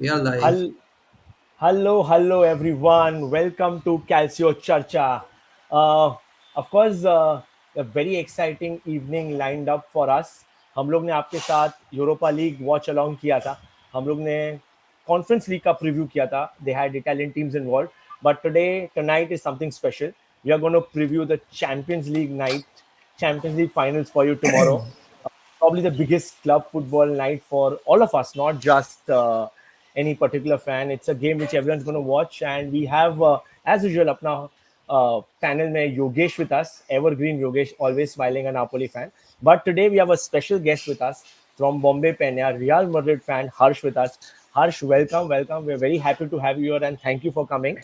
We are live. Hel- hello, everyone. Welcome to Calcio Charcha. Uh, of course, a very exciting evening lined up for us. हम लोग ने आपके साथ Europa league watch along किया था. हम लोग ने कॉन्फ्रेंस लीग का प्रीव्यू किया था. They had Italian teams involved. But tonight is something special. We are going to preview the Champions League night, Champions League finals for you tomorrow. Probably the biggest club football night for all of us, not just any particular fan. It's a game which everyone's going to watch, and we have, as usual, apna panel mein Yogesh with us, evergreen Yogesh, always smiling, a Napoli fan. But today we have a special guest with us from Bombay Penya, Real Madrid fan, Harsh with us. Harsh, welcome. We're very happy to have you here, and thank you for coming.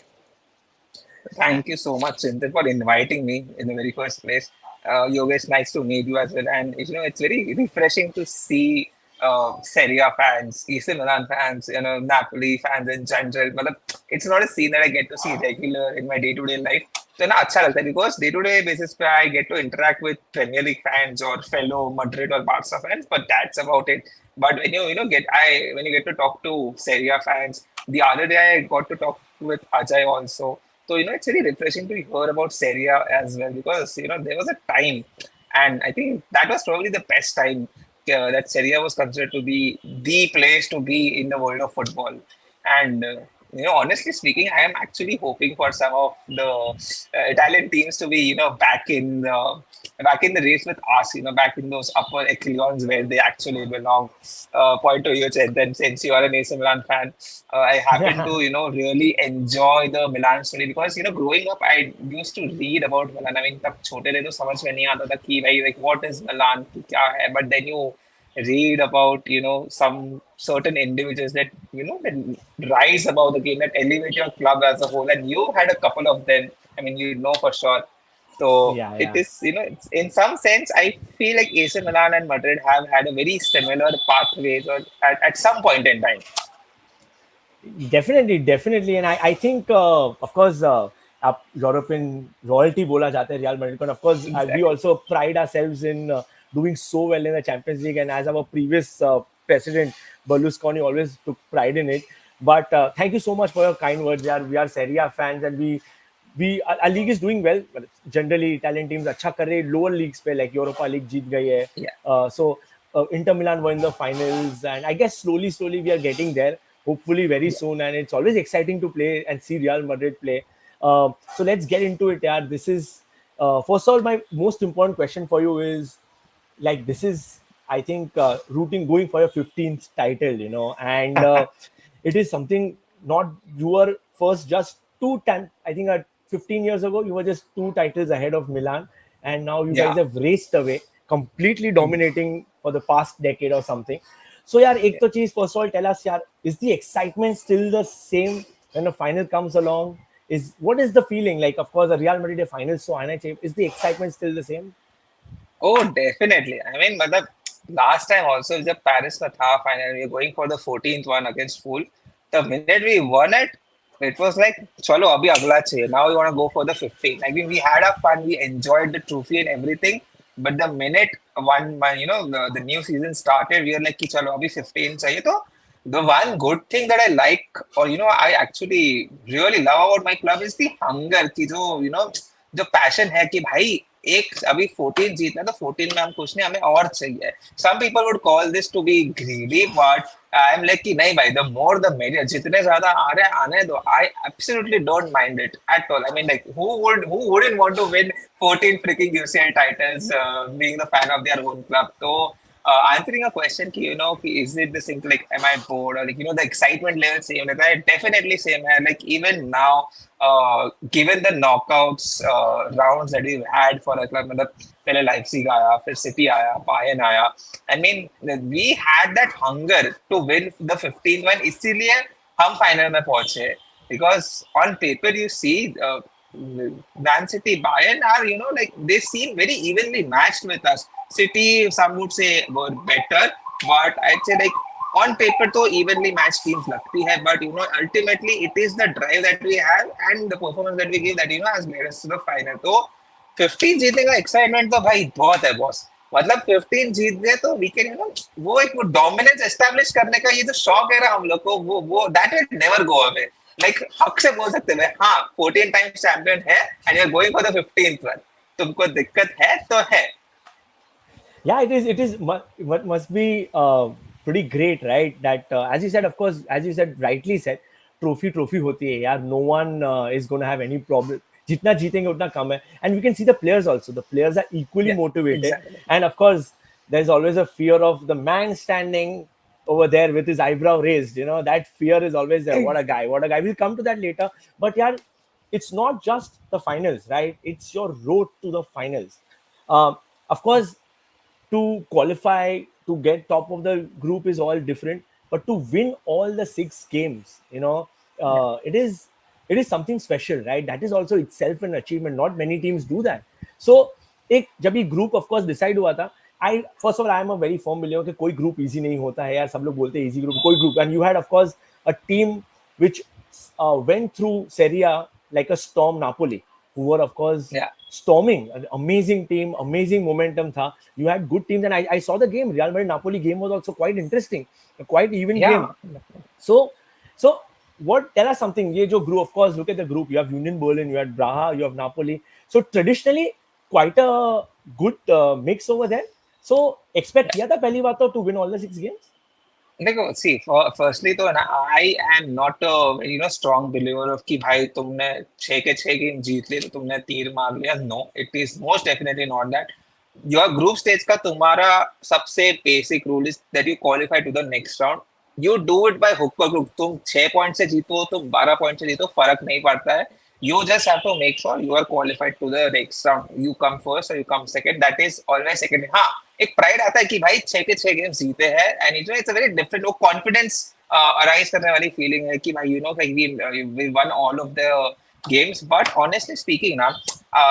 Thank you so much, Chintan, for inviting me in the very first place. Yogesh, nice to meet you as well. And it's very refreshing to see Serie A fans, AC Milan fans, Napoli fans in general. Matlab, it's not a scene that I get to see regular in my day-to-day life. So ना अच्छा लगता है because day-to-day basis पे I get to interact with Premier League fans or fellow Madrid or Barca fans, but that's about it. But when when you get to talk to Serie A fans, the other day I got to talk with Ajay also. So, it's very refreshing to hear about Serie A as well because, there was a time, and I think that was probably the best time that Serie A was considered to be the place to be in the world of football. And, honestly speaking, I am actually hoping for some of the Italian teams to be, back in the race with us, back in those upper echelons where they actually belong. Point to you, Chintan, since you are an AC Milan fan. I happen to, really enjoy the Milan story because, growing up, I used to read about Milan. I mean, तब छोटे थे तो समझ में नहीं आता था कि भाई like what is Milan, क्या है? But then you read about, some certain individuals that, that rise above the game, that elevate your club as a whole. And you had a couple of them. I mean, you know for sure. So Yeah, it yeah. is, in some sense, I feel like AC Milan and Madrid have had a very similar pathways or at some point in time. Definitely, and I think, of course, आप European royalty बोला जाता है Real Madrid, and of course, we Exactly. also pride ourselves in doing so well in the Champions League, and as our previous president Berlusconi always took pride in it. But thank you so much for your kind words, yaar. We are Serie A fans, and our league is doing well. But generally, Italian teams अच्छा कर रहे हैं. Lower leagues पे like Europa League जीत गई है. Yeah. So Inter Milan were in the finals, and I guess slowly we are getting there. Hopefully, very Yeah. soon, and it's always exciting to play and see Real Madrid play. So let's get into it, yeah. This is first of all, my most important question for you is like this is I think rooting going for your 15th title, and it is something not you were first just two times. I think 15 years ago you were just two titles ahead of Milan, and now you guys Yeah. have raced away, completely dominating for the past decade or something. So यार एक तो चीज first of all tell us यार, is the excitement still the same when the final comes along? Is what is the feeling like? Of course, the Real Madrid final so आना चाहिए. Is the excitement still the same? Oh, definitely. I mean, but the last time also, the Paris में था final, we were going for the 14th one against Pool. The minute we won it, it was like, चलो अभी अगला चाहिए. Now we want to go for the 15th. I mean, we had our fun, we enjoyed the trophy and everything. But the minute the new season started, we were like, कि चलो अभी 15 चाहिए. तो the one good thing that I like, or I actually really love about my club is the hunger कि जो जो passion है कि भाई एक अभी 14 जीतना है तो 14 में हम खुश नहीं, हमें और चाहिए. Some people would call this to be greedy, but I am like कि नहीं भाई, द मोर द मेरियर, जितने ज्यादा आ रहे हैं आने दो. I absolutely don't mind it at all. I mean like who wouldn't want to win 14 freaking UCL titles, being the fan of their own club. So answering a question is it the same, like am I bored, or like the excitement level same, like definitely same hai. Like even now, given the knockouts rounds that we've had for a club, मतलब पहले Leipzig आया, फिर City आया, Bayern आया. I mean, we had that hunger to win the 15th one, इसीलिए हम final में पहुंचे. Because on paper you see, Man City, Bayern are, like they seem very evenly matched with us. City, some would say, were better, but I'd say like on paper, तो evenly matched teams लगती है. But ultimately it is the drive that we have and the performance that we give that has made us to the final. तो 15 जीतने का excitement तो भाई बहुत है boss. मतलब 15 जीत गए तो वी कैन वो एक वो डोमिनेंस एस्टैब्लिश करने का ये जो शौक है ना हम लोग को, वो that will never go away. Like हक से बोल सकते हैं हाँ 14 टाइम्स चैंपियन है and you are going for the 15th one. तुमको दिक्कत है तो है। Yeah, it must be pretty great, right? That as you said, of course, as you said, rightly said, trophy होती है यार. No one is going to have any problem. जितना जीतेंगे उतना कम है. And we can see the players also. The players are equally Yeah, motivated. exactly. And of course, there's always a fear of the man standing over there with his eyebrow raised. You know, that fear is always there. What a guy, what a guy. We'll come to that later. But yeah, it's not just the finals, right? It's your road to the finals. Of course, to qualify to get top of the group is all different, but to win all the 6 games, Yeah, it is something special, right? That is also itself an achievement. Not many teams do that. So एक जब ये group of course decide हुआ था, I first of all I am a very firm believer कि कोई group easy नहीं होता है यार. सब लोग बोलते हैं इजी ग्रुप, कोई group. And you had of course a team which went through Serie A like a storm, Napoli, who were, of course, yeah, storming. An amazing team, amazing momentum. Tha. You had good teams, and I saw the game. Real Madrid Napoli game was also quite interesting, a quite even game. yeah. So what? Tell us something. ये जो group, of course, look at the group. You have Union Berlin, you have Braga, you have Napoli. So traditionally, quite a good mix over there. So expect किया था पहली बात तो to win all the 6 games. देखो सी firstly तो ना I am not strong believer of कि भाई तुमने 6 के 6 गेम जीत लिए तो तुमने तीर मार लिया। No, it is most definitely not that. Your group stage का तुम्हारा सबसे basic rule is that you qualify to the next round. You do it by hook और क्रुक। तुम 6 पॉइंट से जीतो, तुम 12 पॉइंट से जीतो, फर्क नहीं पड़ता है। You just have to make sure you are qualified to the next round. You come first or you come second. That is always second. हाँ, एक प्राइड आता है कि भाई 6 के 6 गेम्स जीते हैं and it's a very different, वो कॉन्फिडेंस अराइज करने वाली फीलिंग है कि भाई we won all of the games. But honestly speaking now,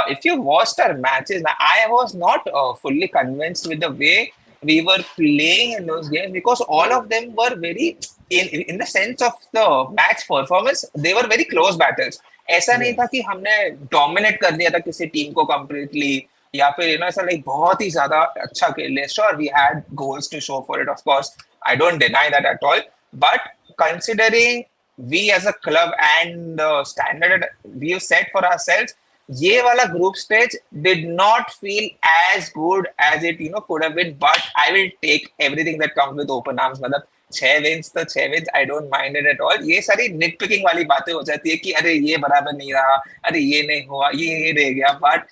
if you watched our matches now, I was not fully convinced with the way we were playing in those games, because all of them were very in the sense of the match performance, they were very close battles. ऐसा नहीं था Yes. कि हमने dominate कर दिया था किसी team को कंप्लीटली, या फिर ऐसा लाइक बहुत ही ज्यादा अच्छा खेल लिया। Sure we had goals to show for it, of course I don't deny that at all, but considering we as a club and the standard we've set for ourselves, ये वाला group stage did not feel as good as it could have been. But I will take everything that comes with open arms. मतलब 6 wins तो 6 wins, I don't mind it at all. ये सारी nitpicking वाली बातें हो जाती है कि अरे ये बराबर नहीं रहा, अरे ये नहीं हुआ, ये रह गया. But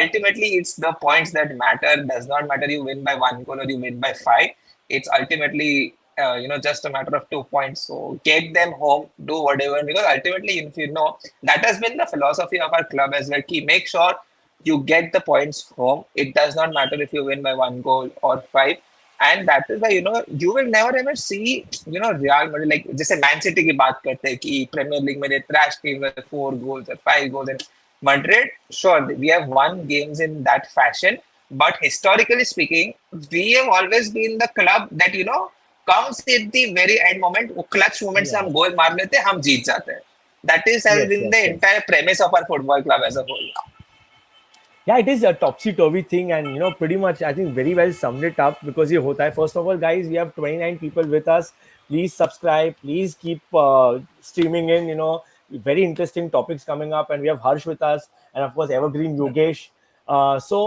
ultimately it's the points that matter. Does not matter you win by 1 goal or you win by 5. It's ultimately just a matter of 2 points. So get them home, do whatever, because ultimately, if you know, that has been the philosophy of our club as well. Ki make sure you get the points home. It does not matter if you win by 1 goal or 5. And that is why, you will never ever see, Real Madrid, like, जैसे Man City की बात करते हैं कि Premier League में they trash teams with 4 goals or 5 goals. And Madrid, sure, we have won games in that fashion. But historically speaking, we have always been the club that, comes at the very end moment, वो clutch moment से Yeah. हम गोल मार लेते हैं, हम जीत जाते हैं. That is has Yes. been Yes. the Yes. entire premise of our football club as a whole. Yeah, it is a topsy-turvy thing, and pretty much I think very well summed it up because ये होता है. First of all, guys, we have 29 people with us. Please subscribe. Please keep streaming in. Very interesting topics coming up, and we have Harsh with us, and of course Evergreen Yogesh. So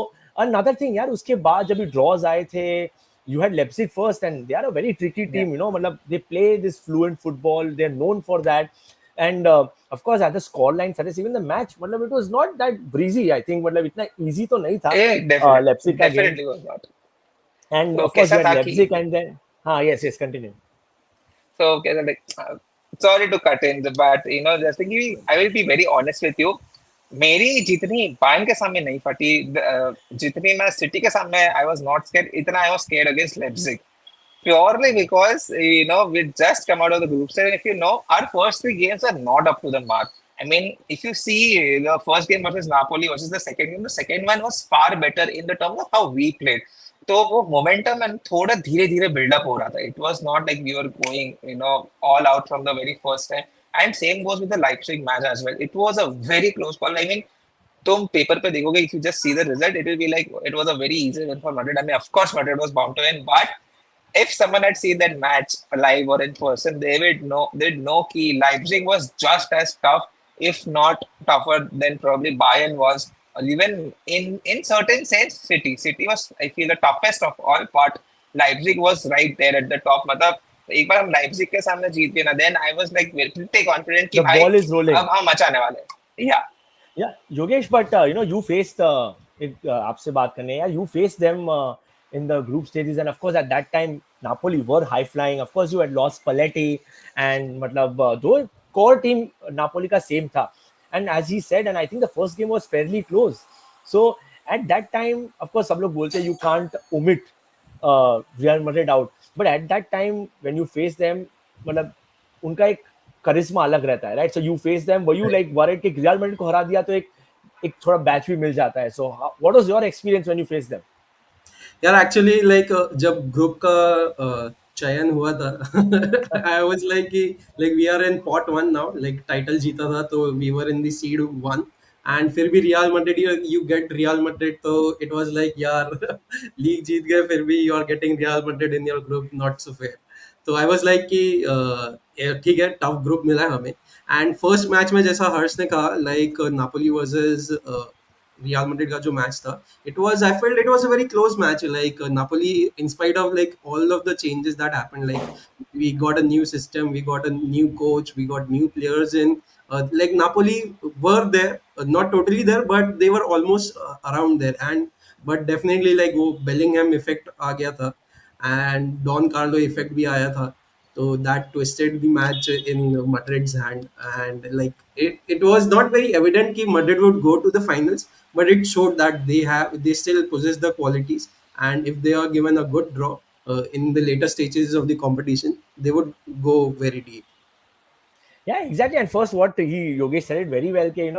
another thing, यार, उसके बाद जब ये draws आए थे, you had Leipzig first, and they are a very tricky Yeah. team. मतलब they play this fluent football. They're known for that. And of course, at the scoreline, such as even the match, मतलब it was not that breezy. I think मतलब इतना easy तो नहीं था Leipzig का game. Definitely was not. And So of course, you कैसा had था कि Leipzig, and then yes, continue. so कैसा like sorry to cut in, but जैसे कि I will be very honest with you. मेरी जितनी बायर्न के सामने नहीं फटी, जितनी मैं सिटी के सामने I was not scared, इतना I was scared against Leipzig. Purely because we just come out of the group stage. And if our first 3 games are not up to the mark. I mean, if you see the first game versus Napoli versus the second one was far better in the terms of how we played. तो वो momentum and थोड़ा धीरे धीरे build-up हो रहा था. It was not like we were going, all out from the very first time. And same goes with the Leipzig match as well. It was a very close call. I mean, तुम paper पे देखोगे, if you just see the result, it will be like it was a very easy win for Madrid. I mean, of course, Madrid was bound to win, but if someone had seen that match live or in person, they'd know कि Leipzig was just as tough, if not tougher than probably Bayern was, or even in certain sense, City was, I feel, the toughest of all, but Leipzig was right there at the top. मतलब एक बार हम Leipzig के सामने जीत गए ना, then I was like pretty confident कि The भाई ball is rolling. अब हम मचाने वाले हैं. Yeah. Yeah, Yogesh, but you faced it. आपसे बात करने यार, you faced them in the group stages, and of course at that time Napoli were high flying. Of course you had lost Paletti, and मतलब though core team Napoli का same था. And as he said, and I think the first game was fairly close. So at that time, of course, सब लोग बोलते हैं you can't omit Real Madrid out. But at that time, when you face them, मतलब उनका एक करिश्मा अलग रहता है, right? So you face them, were you like worried कि रियल मैड्रिड को हरा दिया तो एक एक थोड़ा बैच भी मिल जाता है. So what was your experience when you face them? यार एक्चुअली लाइक जब ग्रुप का चयन हुआ था आई वाज लाइक कि like we are in pot one now, like title जीता था तो we were in the seed one, and फिर भी Real Madrid, you get Real Madrid, तो इट वाज लाइक यार लीग जीत गए फिर भी you are getting Real Madrid in your group, not so fair. तो आई वाज लाइक कि ठीक है, टफ ग्रुप मिला है हमें. एंड फर्स्ट मैच में जैसा हर्ष ने कहा, like Napoli versus Real Madrid का जो मैच था, I felt it was a very close match. Like Napoli, in spite of like all of the changes that happened, like we got a new system, we got a new coach, we got new players in. Like Napoli were there, not totally there, but they were almost around there. And but definitely like वो Bellingham effect आ गया था, and Don Carlo effect भी आया था. So that twisted the match in Madrid's hand, and like it was not very evident that Madrid would go to the finals, but it showed that they still possess the qualities, and if they are given a good draw in the later stages of the competition, they would go very deep. Yeah, exactly. And first, what he Yogesh said it very well. कि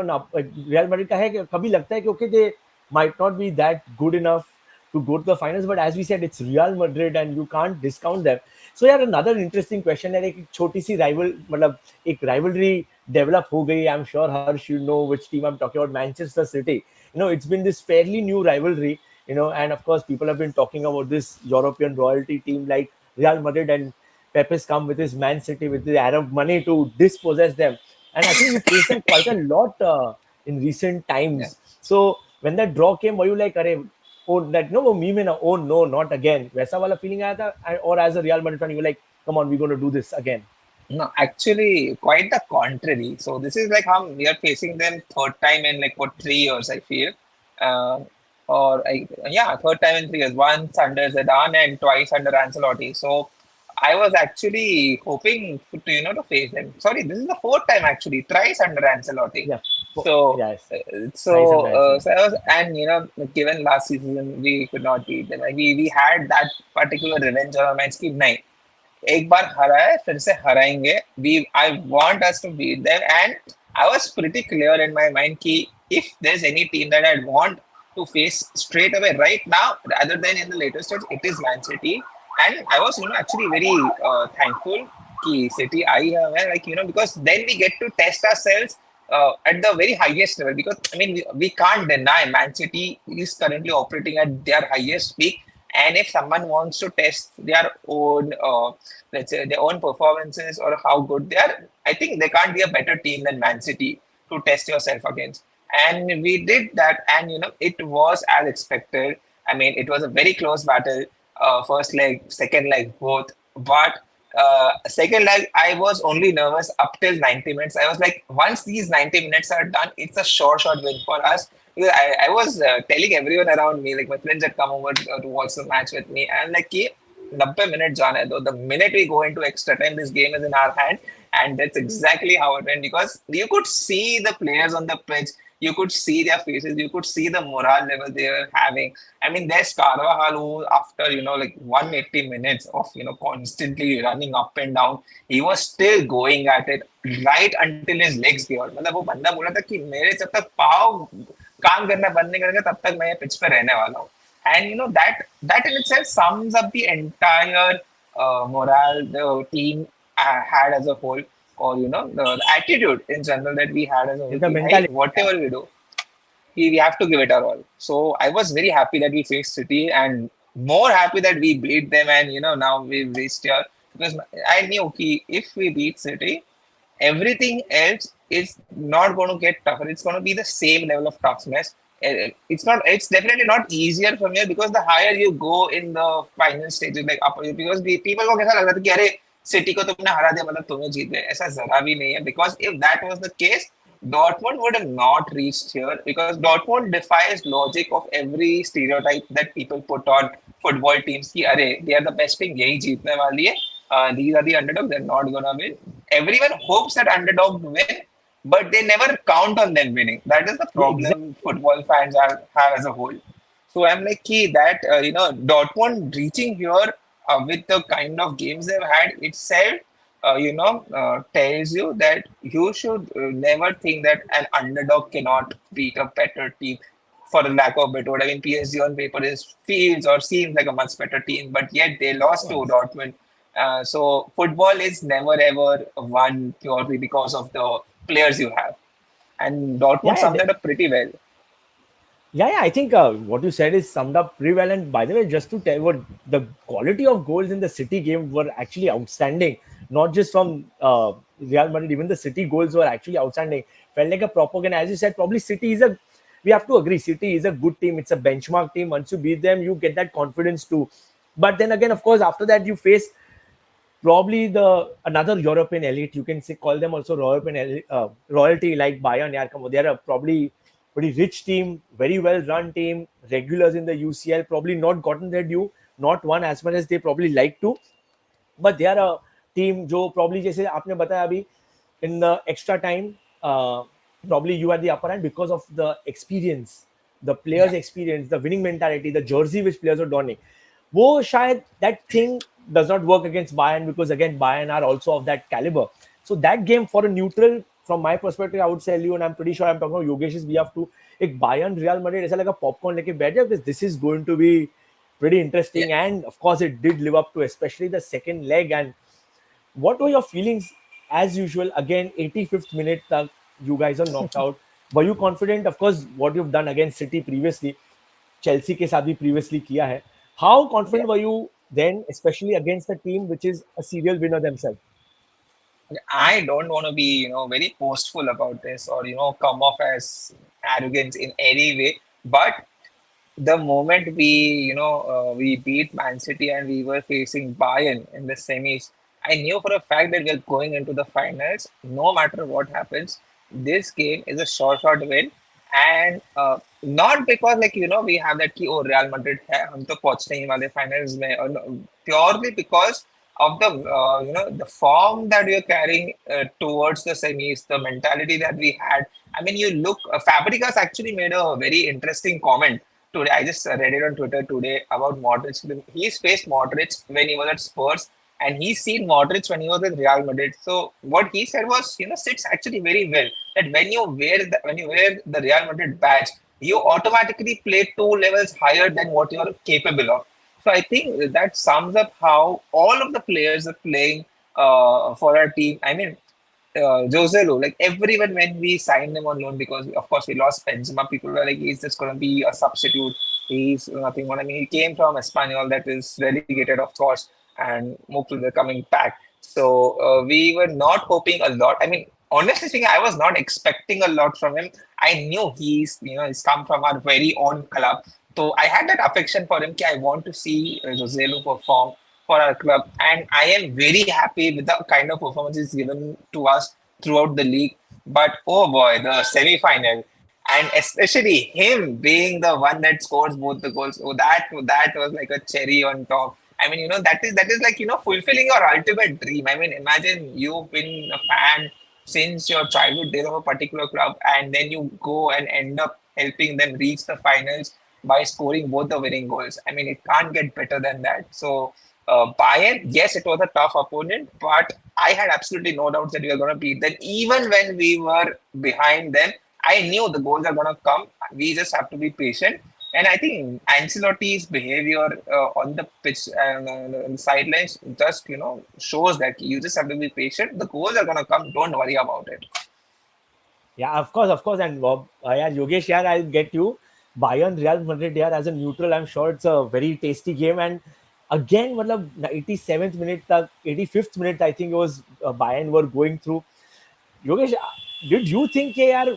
Real Madrid का है कि कभी लगता है कि okay, they might not be that good enough to go to the finals, but as we said, it's Real Madrid and you can't discount them. So यार, another interesting question है, एक छोटी सी rival, मतलब एक rivalry develop हो गई. I'm sure Harsh, you know which team I'm talking about, Manchester City. It's been this fairly new rivalry. And of course, people have been talking about this European royalty team like Real Madrid, and Pep has come with his Man City with the Arab money to dispossess them. And I think you faced them quite a lot in recent Yeah. times. So when that draw came, were you like, "Arey, oh, that no, me mein na, oh no, not again." वैसा वाला feeling आया था, or as a Real Madrid fan, you were like, "Come on, we're going to do this again." No, actually, quite the contrary. So this is like how we are facing them third time in like what 3 years, I feel. Uh, yeah, third time in 3 years. Once under Zidane and twice under Ancelotti. So I was actually hoping to face them. Sorry, this is the fourth time actually, thrice under Ancelotti. Yeah, So, yes, nice so, under Ancelotti. so I was, and given last season we could not beat them. Like, we had that particular revenge on our minds. Ki, nahi, एक बार हरा है फिर से हराएंगे. We I want us to beat them, and I was pretty clear in my mind कि if there's any team that I'd want to face straight away right now rather than in the later stage, it is Man City. And I was actually very thankful कि City आई है, like because then we get to test ourselves at the very highest level, because I mean we can't deny Man City is currently operating at their highest peak. And if someone wants to test their own, let's say, their own performances or how good they are, I think there can't be a better team than Man City to test yourself against. And we did that, and it was as expected. I mean, it was a very close battle. First leg, second leg, both. But second leg, I was only nervous up till 90 minutes. I was like, once these 90 minutes are done, it's a short win for us. Because I was telling everyone around me, like my friends had come over to watch the match with me, and like, कि 90 minutes जाना है, though the minute we go into extra time, this game is in our hand, and that's exactly how it went. Because you could see the players on the pitch, you could see their faces, you could see the morale level they were having. I mean, there's Carvajal who, after like 180 minutes of constantly running up and down, he was still going at it right until his legs gave out. मतलब वो बंदा बोला था कि मेरे जब तक पाँव काम करना बंद नहीं करेंगे तब तक मैं ये पिच पे रहने वाला हूँ. And that in itself sums up the entire morale the team had as a whole, or the attitude in general that we had as a whole. The Hey, mentality. whatever we do. we have to give it our all. So I was very happy that we faced City and more happy that we beat them. And now we've reached here because I knew okay, if we beat City, everything else is not going to get tougher. It's going to be the same level of toughness. It's not. It's definitely not easier from here because the higher you go in the final stages, like up, because people को कैसा लग रहा था कि अरे city को तुमने हरा दिया मतलब तुम्हें जीत गए ऐसा जरा भी नहीं है because if that was the case Dortmund would have not reached here because Dortmund defies logic of every stereotype that people put on football teams कि अरे they are the best team यही जीतने वाली है these are the underdogs they're not gonna win everyone hopes that underdogs win but they never count on them winning that is the Yeah, exactly. problem football fans have as a whole so I'm like key that Dortmund reaching here with the kind of games they've had itself tells you that you should never think that an underdog cannot beat a better team for the lack of better word. I mean, PSG on paper is feels or seems like a much better team, but yet they Of lost to course. Dortmund. So football is never ever won purely because of the players you have, and Dortmund Yeah, summed yeah. that up pretty well. Yeah, I think what you said is summed up pretty well. And by the way, just to tell what the quality of goals in the City game were actually outstanding, not just from Real Madrid, even the City goals were actually outstanding. Felt like a proper game. As you said, probably City is a, we have to agree, City is a good team. It's a benchmark team. Once you beat them, you get that confidence too. But then again, of course, after that, you face probably the another European elite. You can say call them also European royalty like Bayern. Yeah, come on, they're a probably pretty rich team, very well run team, regulars in the UCL. Probably not gotten their due, not won as much as they probably like to. But they are a team जो probably जैसे आपने बताया अभी in the extra time probably you had the upper hand because of the experience, the Yeah, players experience, the winning mentality, the jersey which players are donning. वो शायद that thing does not work against Bayern because again Bayern are also of that caliber. So that game for a neutral from my perspective I would tell you and I'm pretty sure I'm talking about Yogesh's behalf too एक Bayern Real Madrid ऐसा लगा popcorn लेके बैठ जाए because this is going to be pretty yeah. interesting. And of course, it did live up to especially the second leg. And what were your feelings as usual? Again, 85th minute, you guys are knocked out. Were you confident? Of course, what you've done against City previously, Chelsea के साथ भी previously किया है. How Yeah. confident were you then, especially against a team which is a serial winner themselves? I don't want to be, very boastful about this or, come off as arrogance in any way. But the moment we beat Man City and we were facing Bayern in the semis, I knew for a fact that we're going into the finals. No matter what happens, this game is a short win, and not because we have that key. Oh, Real Madrid है हम तो पहुंचने ही वाले finals में और purely because of the the form that we are carrying towards the semis, the mentality that we had. I mean, you look. Fabregas actually made a very interesting comment today. I just read it on Twitter today about Modric. He's faced Modric when he was at Spurs, and he's seen Modric when he was with Real Madrid. So what he said was, sits actually very well. That when you wear the Real Madrid badge, you automatically play two levels higher than what you are capable of. So I think that sums up how all of the players are playing for our team. I mean, Joselu, like everyone when we signed him on loan because of course we lost Benzema, people were like he's just gonna be a substitute. He's nothing more. I mean, he came from Espanyol that is relegated, of course, and moved to the coming back. So we were not hoping a lot. I mean, honestly speaking, I was not expecting a lot from him. I knew he's come from our very own club. So I had that affection for him. Ki I want to see Joselu perform for our club. And I am very happy with the kind of performances given to us throughout the league. But oh boy, the semi-final, and especially him being the one that scores both the goals. Oh, that was like a cherry on top. I mean, that is like fulfilling your ultimate dream. I mean, imagine you've been a fan since your childhood days of a particular club, and then you go and end up helping them reach the finals by scoring both the winning goals. I mean, it can't get better than that. So Bayern, yes, it was a tough opponent, but I had absolutely no doubts that we were going to beat them. Even when we were behind them, I knew the goals are going to come. We just have to be patient. And I think Ancelotti's behavior on the pitch and on the sidelines just shows that you just have to be patient. The goals are going to come. Don't worry about it. Yeah, of course, and yeah, Yogesh, yeah, I'll get you. Bayern Real Madrid, yeah, as a neutral, I'm sure it's a very tasty game. And again, मतलब 87th minute तक, 85th minute, I think it was Bayern were going through. Yogesh, did you think कि यार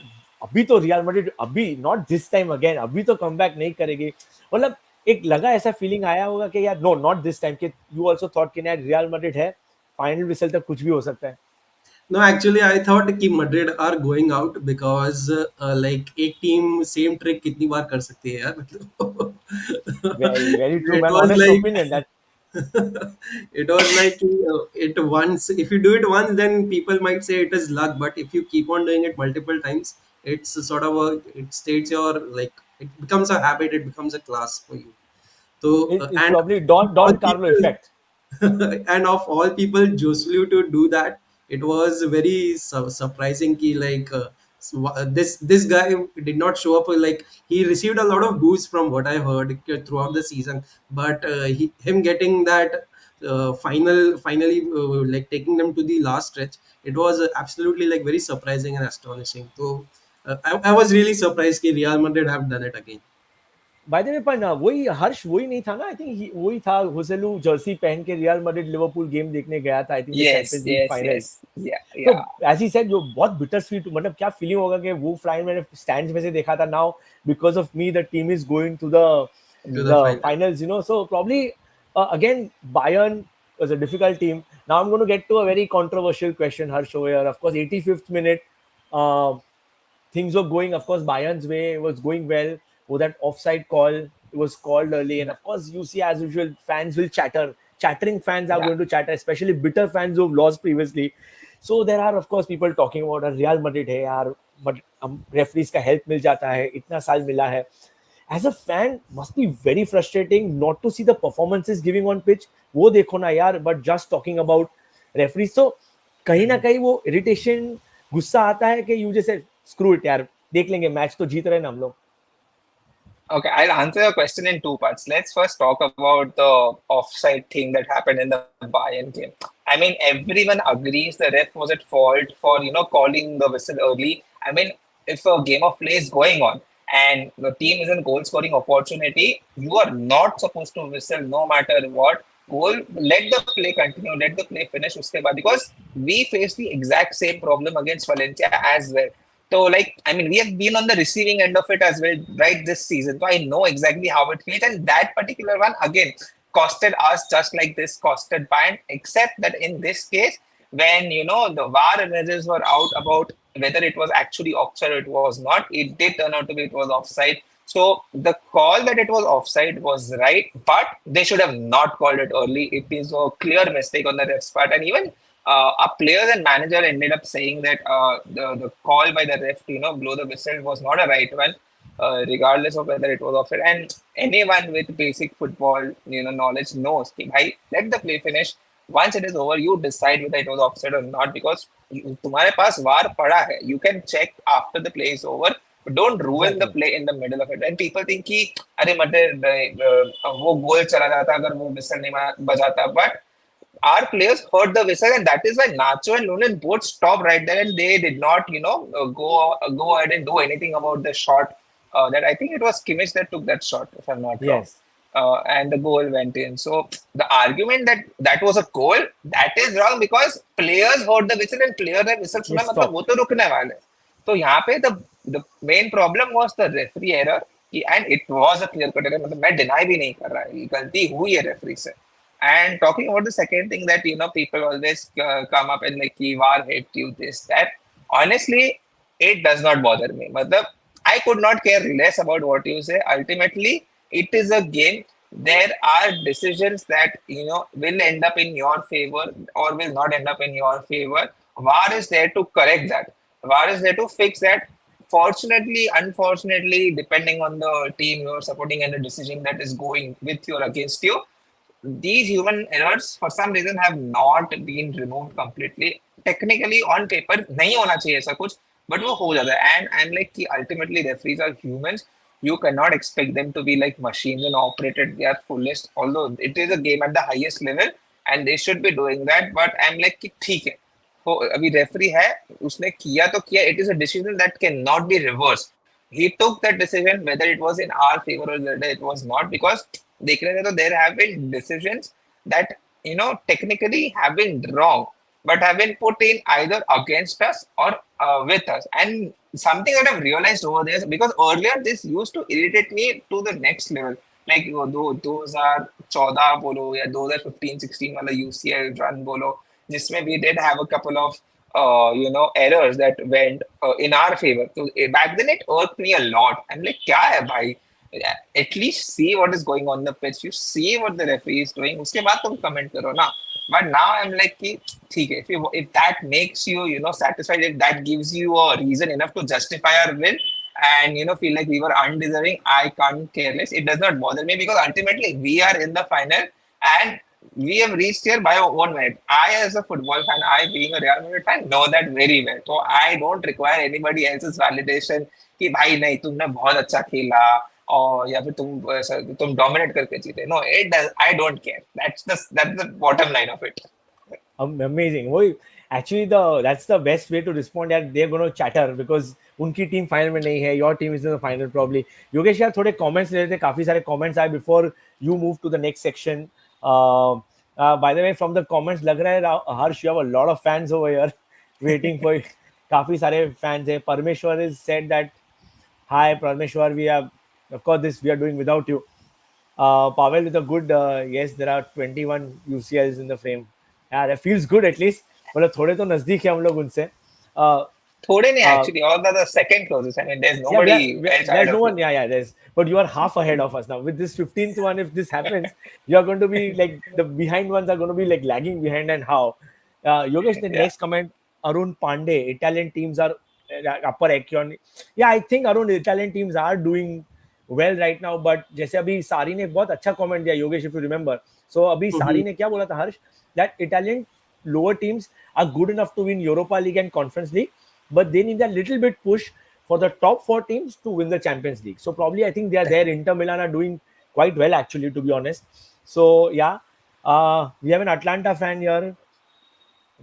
अभी तो real Madrid अभी not this time again अभी तो come back नहीं करेगी, मतलब एक लगा ऐसा फीलिंग आया होगा कि यार नो नॉट दिस टाइम, कि यू आल्सो थॉट कि यार रियल मैड्रिड है, फाइनल विसल तक कुछ भी हो सकता है. No, actually, I thought कि Madrid are going out because like एक team same trick कितनी बार कर सकती है यार. Very very true It man, was honest like opinion that. it was like it once. If you do it once, then people might say it is luck. But if you keep on doing it multiple times, it's a sort of a it states your like it becomes a habit. It becomes a class for you. So it's and probably all Don Carlo people effect. and of all people Joselu to do that, it was very surprising ki like this guy did not show up, like he received a lot of boost from what I heard throughout the season, but him getting that finally like taking them to the last stretch, it was absolutely like very surprising and astonishing. So I was really surprised कि Real Madrid have done it again. By the way, पर ना वही हर्ष वही नहीं था ना, I think वही था, हुसेलू जर्सी पहन के रियल मैड्रिड लिवरपूल गेम देखने गया था, I think the Yes, champions league yes, final. yes. Yeah, तो yeah. एज ही सेड, जो बहुत बिटर स्वीट, मतलब क्या फीलिंग होगा कि वो फ्लाइन मैंने स्टैंड्स में से देखा था. Now because of me the team is going to To the the final. Finals, you know, so probably again Bayern was a difficult team. Now I'm going to get to a very controversial question, Harsh, over here. Of course, 85th minute, uh, things were going, of course, Bayern's way. It was going well. With that offside call, it was called early. And Yeah, of course, you see, as usual, fans will chatter. Chattering fans are yeah. going to chatter, especially bitter fans who've lost previously. So there are, of course, people talking about a Real Madrid है यार, but referees का help मिल जाता है, इतना साल मिला है. As a fan, must be very frustrating not to see the performances giving on pitch. वो देखो ना यार, but just talking about referees. So कहीं ना कहीं वो इरिटेशन, गुस्सा आता है कि यू जैसे स्क्रू इट यार, देख लेंगे, मैच तो जीत रहे हैं ना हम लोग. Okay, I'll answer your question in two parts. Let's first talk about the offside thing that happened in the Bayern game. I mean, everyone agrees the ref was at fault for, calling the whistle early. I mean, if a game of play is going on and the team is in goal scoring opportunity, you are not supposed to whistle no matter what. Goal, let the play continue, let the play finish uske baad, because we face the exact same problem against Valencia as well. So, like, I mean, we have been on the receiving end of it as well, right, this season. So I know exactly how it feels. And that particular one, again, costed us just like this costed Bayern, except that in this case, when, the VAR images were out about whether it was actually offside or it was not, it did turn out to be it was offside. So the call that it was offside was right, but they should have not called it early. It is a clear mistake on the ref's part. And even our players and manager ended up saying that the call by the ref to blow the whistle was not a right one, regardless of whether it was offside. And anyone with basic football knowledge knows, कि भाई, let the play finish. Once it is over, you decide whether it was offside or not, because तुम्हारे पास वार पड़ा है. You can check after the play is over. But don't ruin the exactly. play in the middle of it. And people think कि अरे मतलब वो गोल चला जाता अगर वो whistle नहीं बजाता. But our players heard the whistle, and that is why Nacho and Lunin both stopped right there, and they did not, go ahead and do anything about the shot. That I think it was Kimmich that took that shot, if I'm not wrong, yes. and the goal went in. So the argument that that was a goal, that is wrong, because players heard the whistle and player ने whistle ये सुना, मतलब stop. वो तो रुकने वाले. तो यहाँ पे the main problem was the referee error, and it was a clear cut error. मतलब मैं deny भी नहीं कर रहा है, गलती हुई है referee से. And talking about the second thing that people always come up and like VAR hate you this that. Honestly, it does not bother me. Matlab, I could not care less about what you say. Ultimately, it is a game. There are decisions that will end up in your favor or will not end up in your favor. VAR is there to correct that. VAR is there to fix that. Fortunately, unfortunately, depending on the team you're supporting and the decision that is going with you or against you, these human errors for some reason have not been removed completely. Technically on paper नहीं होना चाहिए ऐसा कुछ, but वो हो जाता है. And I'm like कि ultimately referees are humans. You cannot expect them to be like machines and operate at their fullest, although it is a game at the highest level and they should be doing that. But I'm like कि ठीक है, अभी referee है, उसने किया तो किया, it is a decision that cannot be reversed. He took that decision whether it was in our favor or whether it was not, because देखने में तो there have been decisions that technically have been wrong but have been put in either against us or with us. And something that I've realized over there, because earlier this used to irritate me to the next level. Like 2014 बोलो या 2015-16 वाला UCL run बोलो, जिसमें we did have a couple of errors that went in our favor. So back then it irked me a lot. I'm like, क्या है भाई? At least see what is going on the pitch. You see what the referee is doing. उसके बाद तुम comment करो ना. But now I'm like कि ठीक है. If that makes you satisfied, if that gives you a reason enough to justify our win and feel like we were undeserving, I can't care less. It does not bother me, because ultimately we are in the final and we have reached here by our own merit. I, as a football fan, I being a Real Madrid fan, know that very well. So I don't require anybody else's validation कि भाई नहीं तुमने बहुत अच्छा खेला और या फिर तुम डोमिनेट करके जीते. No, it does. I don't care. That's the bottom line of it. Amazing. वो actually that's the best way to respond that they're going to chatter because उनकी टीम फाइनल में नहीं है, your team is in the final probably. Yogesh यार थोड़े comments ले लेते, काफी सारे comments आए before you move to the next section. By the way, from the comments लग रहा है Harsh, you have a lot of fans over here waiting for you. काफी सारे fans है. Parmeshwar has said that hi Parmeshwar, we have of course this we are doing without you. Pavel with a good yes, there are 21 UCLs in the frame. Yeah, that feels good at least. मतलब थोड़े तो नजदीक है हम लोग उनसे. थोड़े नहीं, actually all the second closest. I mean, there's Yeah, nobody else ahead there's no of one. you. Yeah, there's. But you are half ahead of us now. With this 15th one, if this happens, you are going to be like the behind ones are going to be like lagging behind. And how? Yogesh, the Yeah. next comment, Arun Pandey, Italian teams are upper echelon. Yeah, I think Arun, Italian teams are doing well right now. But जैसे अभी सारी ने बहुत अच्छा comment दिया Yogesh, if you remember. So अभी सारी ने क्या बोला था हर्ष, that Italian lower teams are good enough to win Europa League and Conference League, but they need a little bit push for the top 4 teams to win the Champions League. So probably I think they are there. Inter Milan are doing quite well actually, to be honest. So yeah, we have an Atlanta fan here.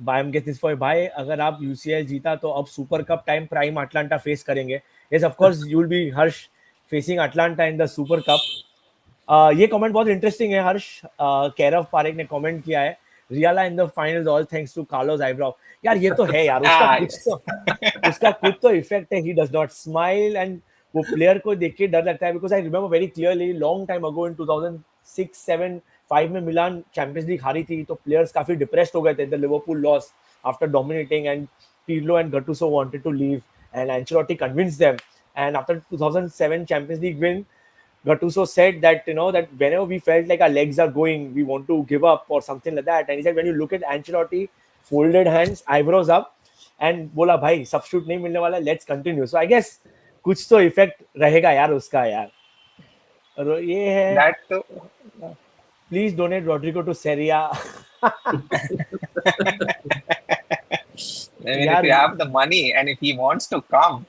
I am getting this for भाई, अगर आप UCL जीता तो अब super cup time prime Atlanta face करेंगे. Yes, of course you will be Harsh facing Atlanta in the Super Cup. ये comment बहुत interesting है हर्ष. कैरव पारेख ने कमेंट किया है, रियाला in the finals all thanks to Carlos eyebrow. यार ये तो है यार, उसका कुछ Yes. तो उसका खुद तो इफेक्ट है. He does not smile and वो प्लेयर को देख के डर लगता है. Because I remember very clearly long time ago इन 2006, 7, 5 में मिलान चैंपियंस लीग हारी थी तो प्लेयर्स काफी डिप्रेस्ड हो गए थे. The Liverpool loss after dominating and Pirlo and Gattuso wanted to leave and Ancelotti convinced them. And after 2007 Champions League win, Gattuso said that that whenever we felt like our legs are going, we want to give up or something like that. And he said when you look at Ancelotti, folded hands, eyebrows up, and बोला भाई substitute नहीं मिलने वाला, let's continue. So I guess कुछ तो effect रहेगा यार उसका यार. और ये है, That too. please donate Rodrigo to Serie A. I mean, if यार you have the money and if he wants to come,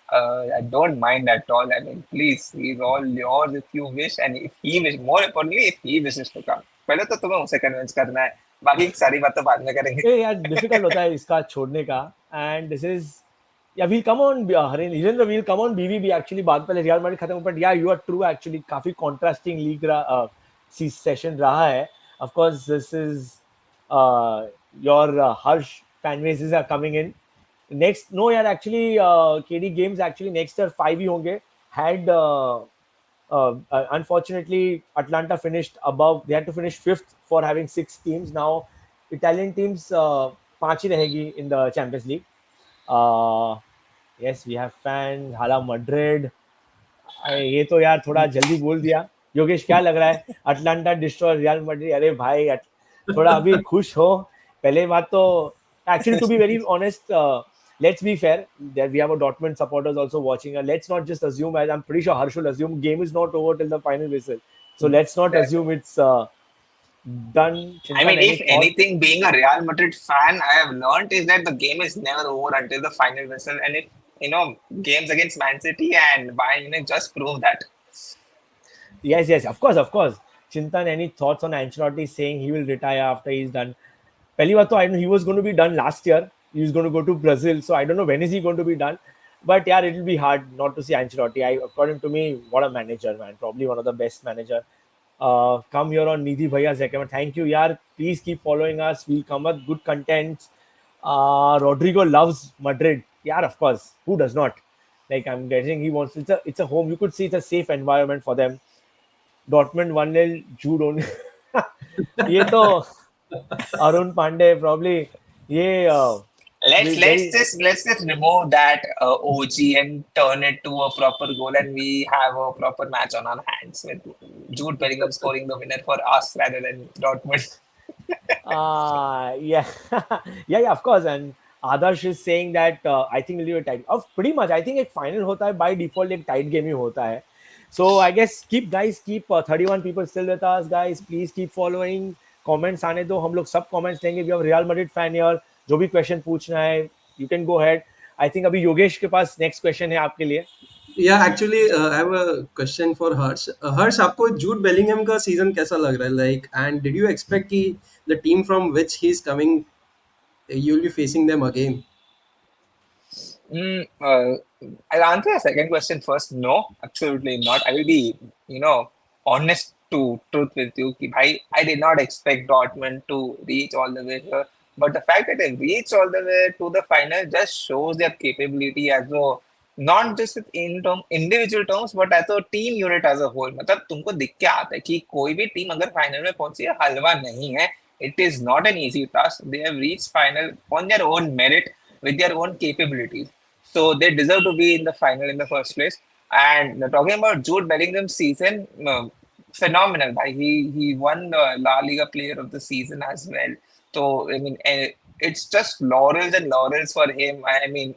I don't mind at all. I mean, please, he's all yours if you wish, and if he wish, more importantly, if he wishes to come. पहले तो तुम्हें उसे convince करना है, बाकी सारी बातें बाद में करेंगे. ये यार डिफिकल्ट होता है इसका छोड़ने का. And this is yeah, we'll come on Harinder, we'll come on BVB actually बाद पहले रियल मैड्रिड खत्म. But yeah, you are true actually, काफी कॉन्ट्रास्टिंग लीग सेशन रहा है. of course this is your harsh fan bases are coming in next. No यार actually KD games actually next year 5 ही होंगे. had unfortunately Atlanta finished above, they had to finish 5th for having 6 teams. Now Italian teams 5 ही रहेगी in the Champions League. Yes, we have fans. हाला Madrid. ये तो यार थोड़ा जल्दी बोल दिया. योगेश क्या लग रहा है? Atlanta destroy real Madrid. अरे भाई थोड़ा अभी खुश हो. पहले बात तो actually to be very honest, let's be fair, that we have a Dortmund supporters also watching. Let's not just assume, as I'm pretty sure Harsh will assume, game is not over till the final whistle. So let's not assume it's done. I Chintan, mean, any if thought? anything, being a Real Madrid fan, I have learned is that the game is never over until the final whistle. And if games against Man City and Bayern Munich just prove that. Yes, of course. Chintan, any thoughts on Ancelotti saying he will retire after he's done? पहली बात तो I know he was going to be done last year. he's going to go to Brazil. So I don't know when is he going to be done. But yeah, it will be hard not to see Ancelotti. According to me, what a manager, man! Probably one of the best manager. Come here on Nidhi Bhaiya's account. Thank you, yaar. Please keep following us. We'll come with good content. Rodrigo loves Madrid. Yeah, of course. Who does not? Like I'm guessing he wants. It's a home. You could see it's a safe environment for them. Dortmund 1-0. Jude only. ये तो Arun Pandey probably ये Let's we let's very just let's just remove that OG and turn it to a proper goal, and we have a proper match on our hands with Jude Bellingham scoring the winner for us rather than Dortmund. yeah yeah of course. And Adarsh is saying that I think it'll be a tight of pretty much. I think एक final होता है by default एक tight game ही होता है. So I guess keep 31 people still with us, guys. Please keep following. Comments आने दो, हम लोग सब comments लेंगे. We have Real Madrid fan here. जो भी question पूछना है, you can go ahead. I think अभी योगेश के पास next question है आपके लिए. Yeah, actually, I have a question for Harsh. Harsh, आपको जूड बेलिंगम का सीजन कैसा लग रहा है? Like, and did you expect कि the team from which he's coming, you'll be facing them again? Mm, uh, I'll answer the second question first. No, absolutely not. I will be, honest to truth with you. कि भाई, I did not expect Dortmund to reach all the way here. But the fact that they reached all the way to the final just shows their capability as a not just in individual terms, but as a team unit as a whole. मतलब तुमको दिख के आता है कि कोई भी team अगर फाइनल में पहुंची है हलवा नहीं है. It is not an easy task. They have reached final on their own merit with their own capabilities. So they deserve to be in the final in the first place. And talking about Jude Bellingham's season, phenomenal. He won the La Liga Player of the Season as well. So I mean, it's just laurels and laurels for him. I mean,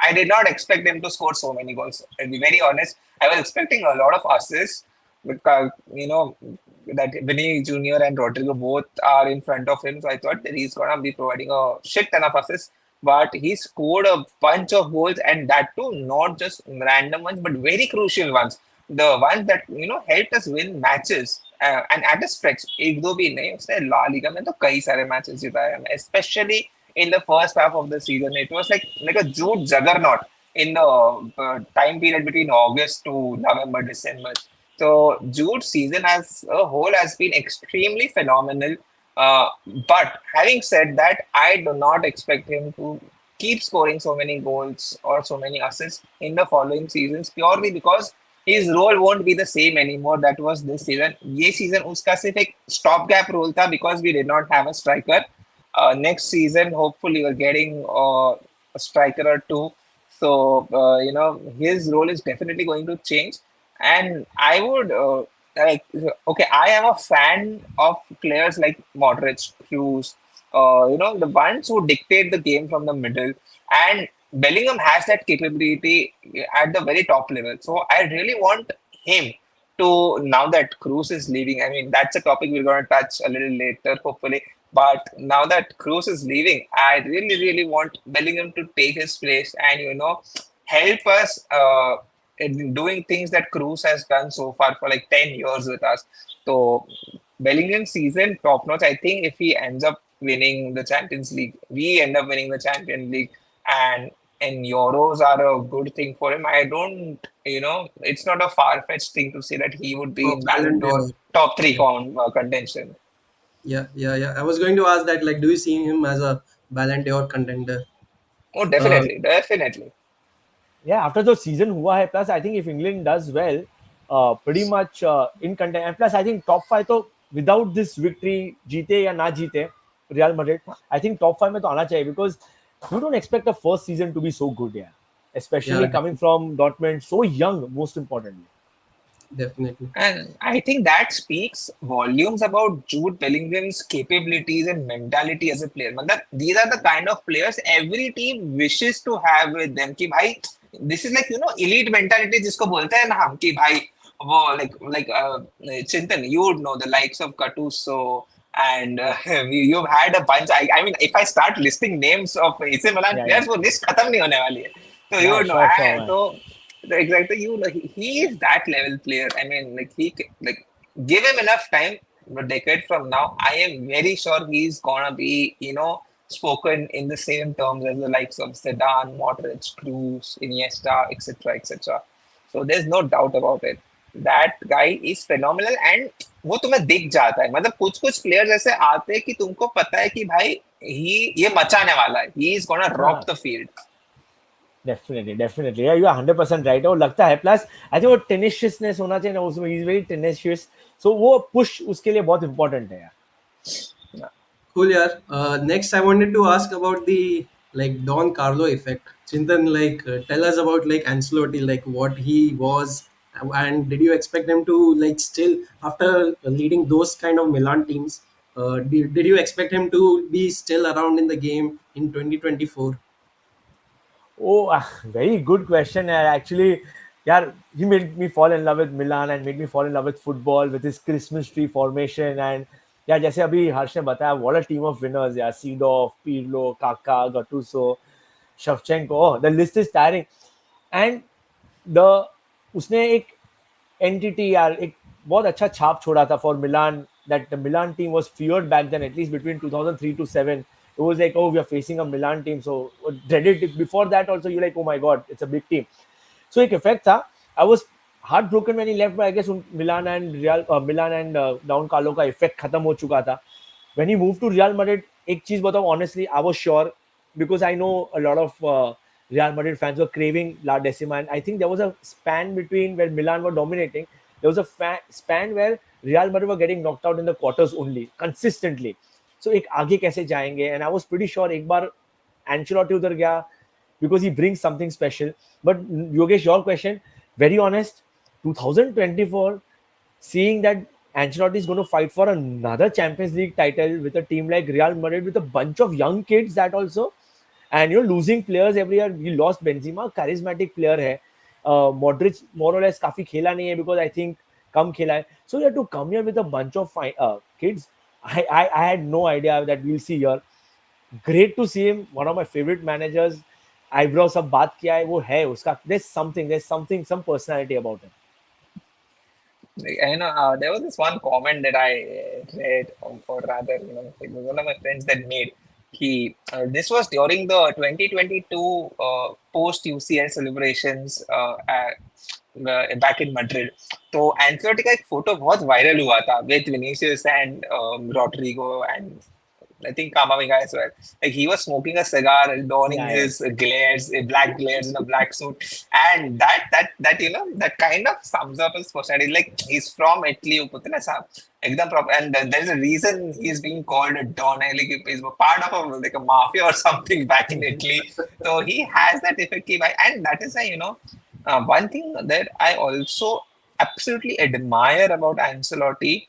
I did not expect him to score so many goals. To be very honest, I was expecting a lot of assists because that Vinny Jr. and Rodrigo both are in front of him. So I thought that he's gonna be providing a shit ton of assists. But he scored a bunch of goals, and that too, not just random ones, but very crucial ones. The ones that helped us win matches. And at a stretch, एक दो भी नहीं, उसने La Liga में तो कई सारे matches जिताए हमें, especially in the first half of the season. It was like a Jude juggernaut in the time period between August to November, December. So Jude's season as a whole has been extremely phenomenal. But having said that, I do not expect him to keep scoring so many goals or so many assists in the following seasons purely because his role won't be the same anymore. That was this season. ये season उसका सिर्फ एक stopgap role था because we did not have a striker. Next season, hopefully, we're getting a striker or two. So, his role is definitely going to change. And I would like, okay, I am a fan of players like Modric, Kroos, the ones who dictate the game from the middle. And Bellingham has that capability at the very top level. So I really want him to, now that Kroos is leaving, I mean, that's a topic we're going to touch a little later, hopefully. But now that Kroos is leaving, I really, really want Bellingham to take his place and, help us in doing things that Kroos has done so far for like 10 years with us. So Bellingham's season, top notch. I think if he ends up winning the Champions League, we end up winning the Champions League, and Euros are a good thing for him. I don't, it's not a far-fetched thing to say that he would be Oh, in Ballon Ballon d'Or d'Or. top three Yeah, contention. yeah. I was going to ask that, like, do you see him as a Ballon d'Or contender? Oh, Uh, definitely, definitely. Yeah, after the season हुआ है, plus I think if England does well, pretty much in content. And plus I think top five तो without this victory जीते या ना जीते Real Madrid, I think top five में तो आना चाहिए because you don't expect the first season to be so good, yeah. yeah, Especially coming from Dortmund, so young, most importantly. definitely. And I think that speaks volumes about Jude Bellingham's capabilities and mentality as a player. Matlab, these are the kind of players every team wishes to have with them. कि भाई, this is like elite mentality जिसको बोलते हैं ना हम कि भाई वो Chintan, you would know the likes of Gattuso and Yeah, you've had a bunch. I mean, if I start listing names of AC Milan yeah. players, वो list खत्म नहीं होने वाली है. So you Yeah, would know. sure, man. So exactly, he is that level player. I mean, like give him enough time. A decade from now, I am very sure he's gonna be spoken in the same terms as the likes of Zidane, Modric, Kroos, Iniesta, etc., etc. So there's no doubt about it. That guy is phenomenal and वो तुम्हें दिख जाता है. मतलब कुछ कुछ players ऐसे आते हैं कि तुमको पता है कि भाई ये मचाने वाला है. He is gonna rock हाँ, the field. डेफिनेटली डेफिनेटली यार, यू आर 100% राइट. और लगता है प्लस आई थिंक वो टेनिशियसनेस होना चाहिए ना उसमें, ही इज वेरी टेनिशियस. सो वो पुश उसके लिए बहुत इंपॉर्टेंट है यार. Cool, yeah. Next, I wanted to ask about the like Don Carlo effect. Chintan, like, tell us about like Ancelotti, like what he was, and did you expect him to like still after leading those kind of Milan teams? Did you expect him to be still around in the game in 2024? Oh, very good question. Actually, yeah, he made me fall in love with Milan and made me fall in love with football with his Christmas tree formation. And yeah, जैसे अभी हर्ष ने बताया, what a team of winners. Yeah, Seedorf, Pirlo, Kaká, Gattuso, Shevchenko. Oh, the list is tiring. And the उसने एक entity यार, एक बहुत अच्छा छाप छोड़ा था for Milan. That the Milan team was feared back then, at least between 2003 to 7. It was like, oh, we are facing a Milan team, so dreaded it. Before that also you're like, oh my god, it's a big team. So एक effect था. I was heartbroken when he left, but I guess Milan and down Carlo का effect खत्म हो चुका था. When he moved to Real Madrid, एक चीज बताऊं honestly, I was sure, because I know a lot of Real Madrid fans were craving La Decima, and I think there was a span between where Milan were dominating. There was a span where Real Madrid were getting knocked out in the quarters only consistently. So एक आगे कैसे जाएंगे? And I was pretty sure एक बार Ancelotti उधर गया because he brings something special. But Yogesh, your question, very honest, 2024, seeing that Ancelotti is going to fight for another Champions League title with a team like Real Madrid with a bunch of young kids, that also, and losing players every year. We lost Benzema, charismatic player है. Modric more or less काफी खेला नहीं है because I think कम खेला है. So you have to come here with a bunch of kids. I had no idea that we'll see here. Great to see him. One of my favorite managers. Eyebrow सब बात किया है, वो है उसका. There's something, some personality about him. There was this one comment that I read, or rather, it was one of my friends that made. This was during the 2022 post UCL celebrations back in Madrid. तो एंcelotti का एक photo बहुत viral हुआ था with Vinicius and Rodrigo and I think Kamavinga as well. Like he was smoking a cigar, donning Yeah, yeah. his glares, black glares in a black suit, and that kind of sums up his personality. Like he's from Italy, putna sa, ekdam proper, and there's a reason he's being called a don. Like he's part of like a mafia or something back in Italy. So he has that effect, and that is one thing that I also absolutely admire about Ancelotti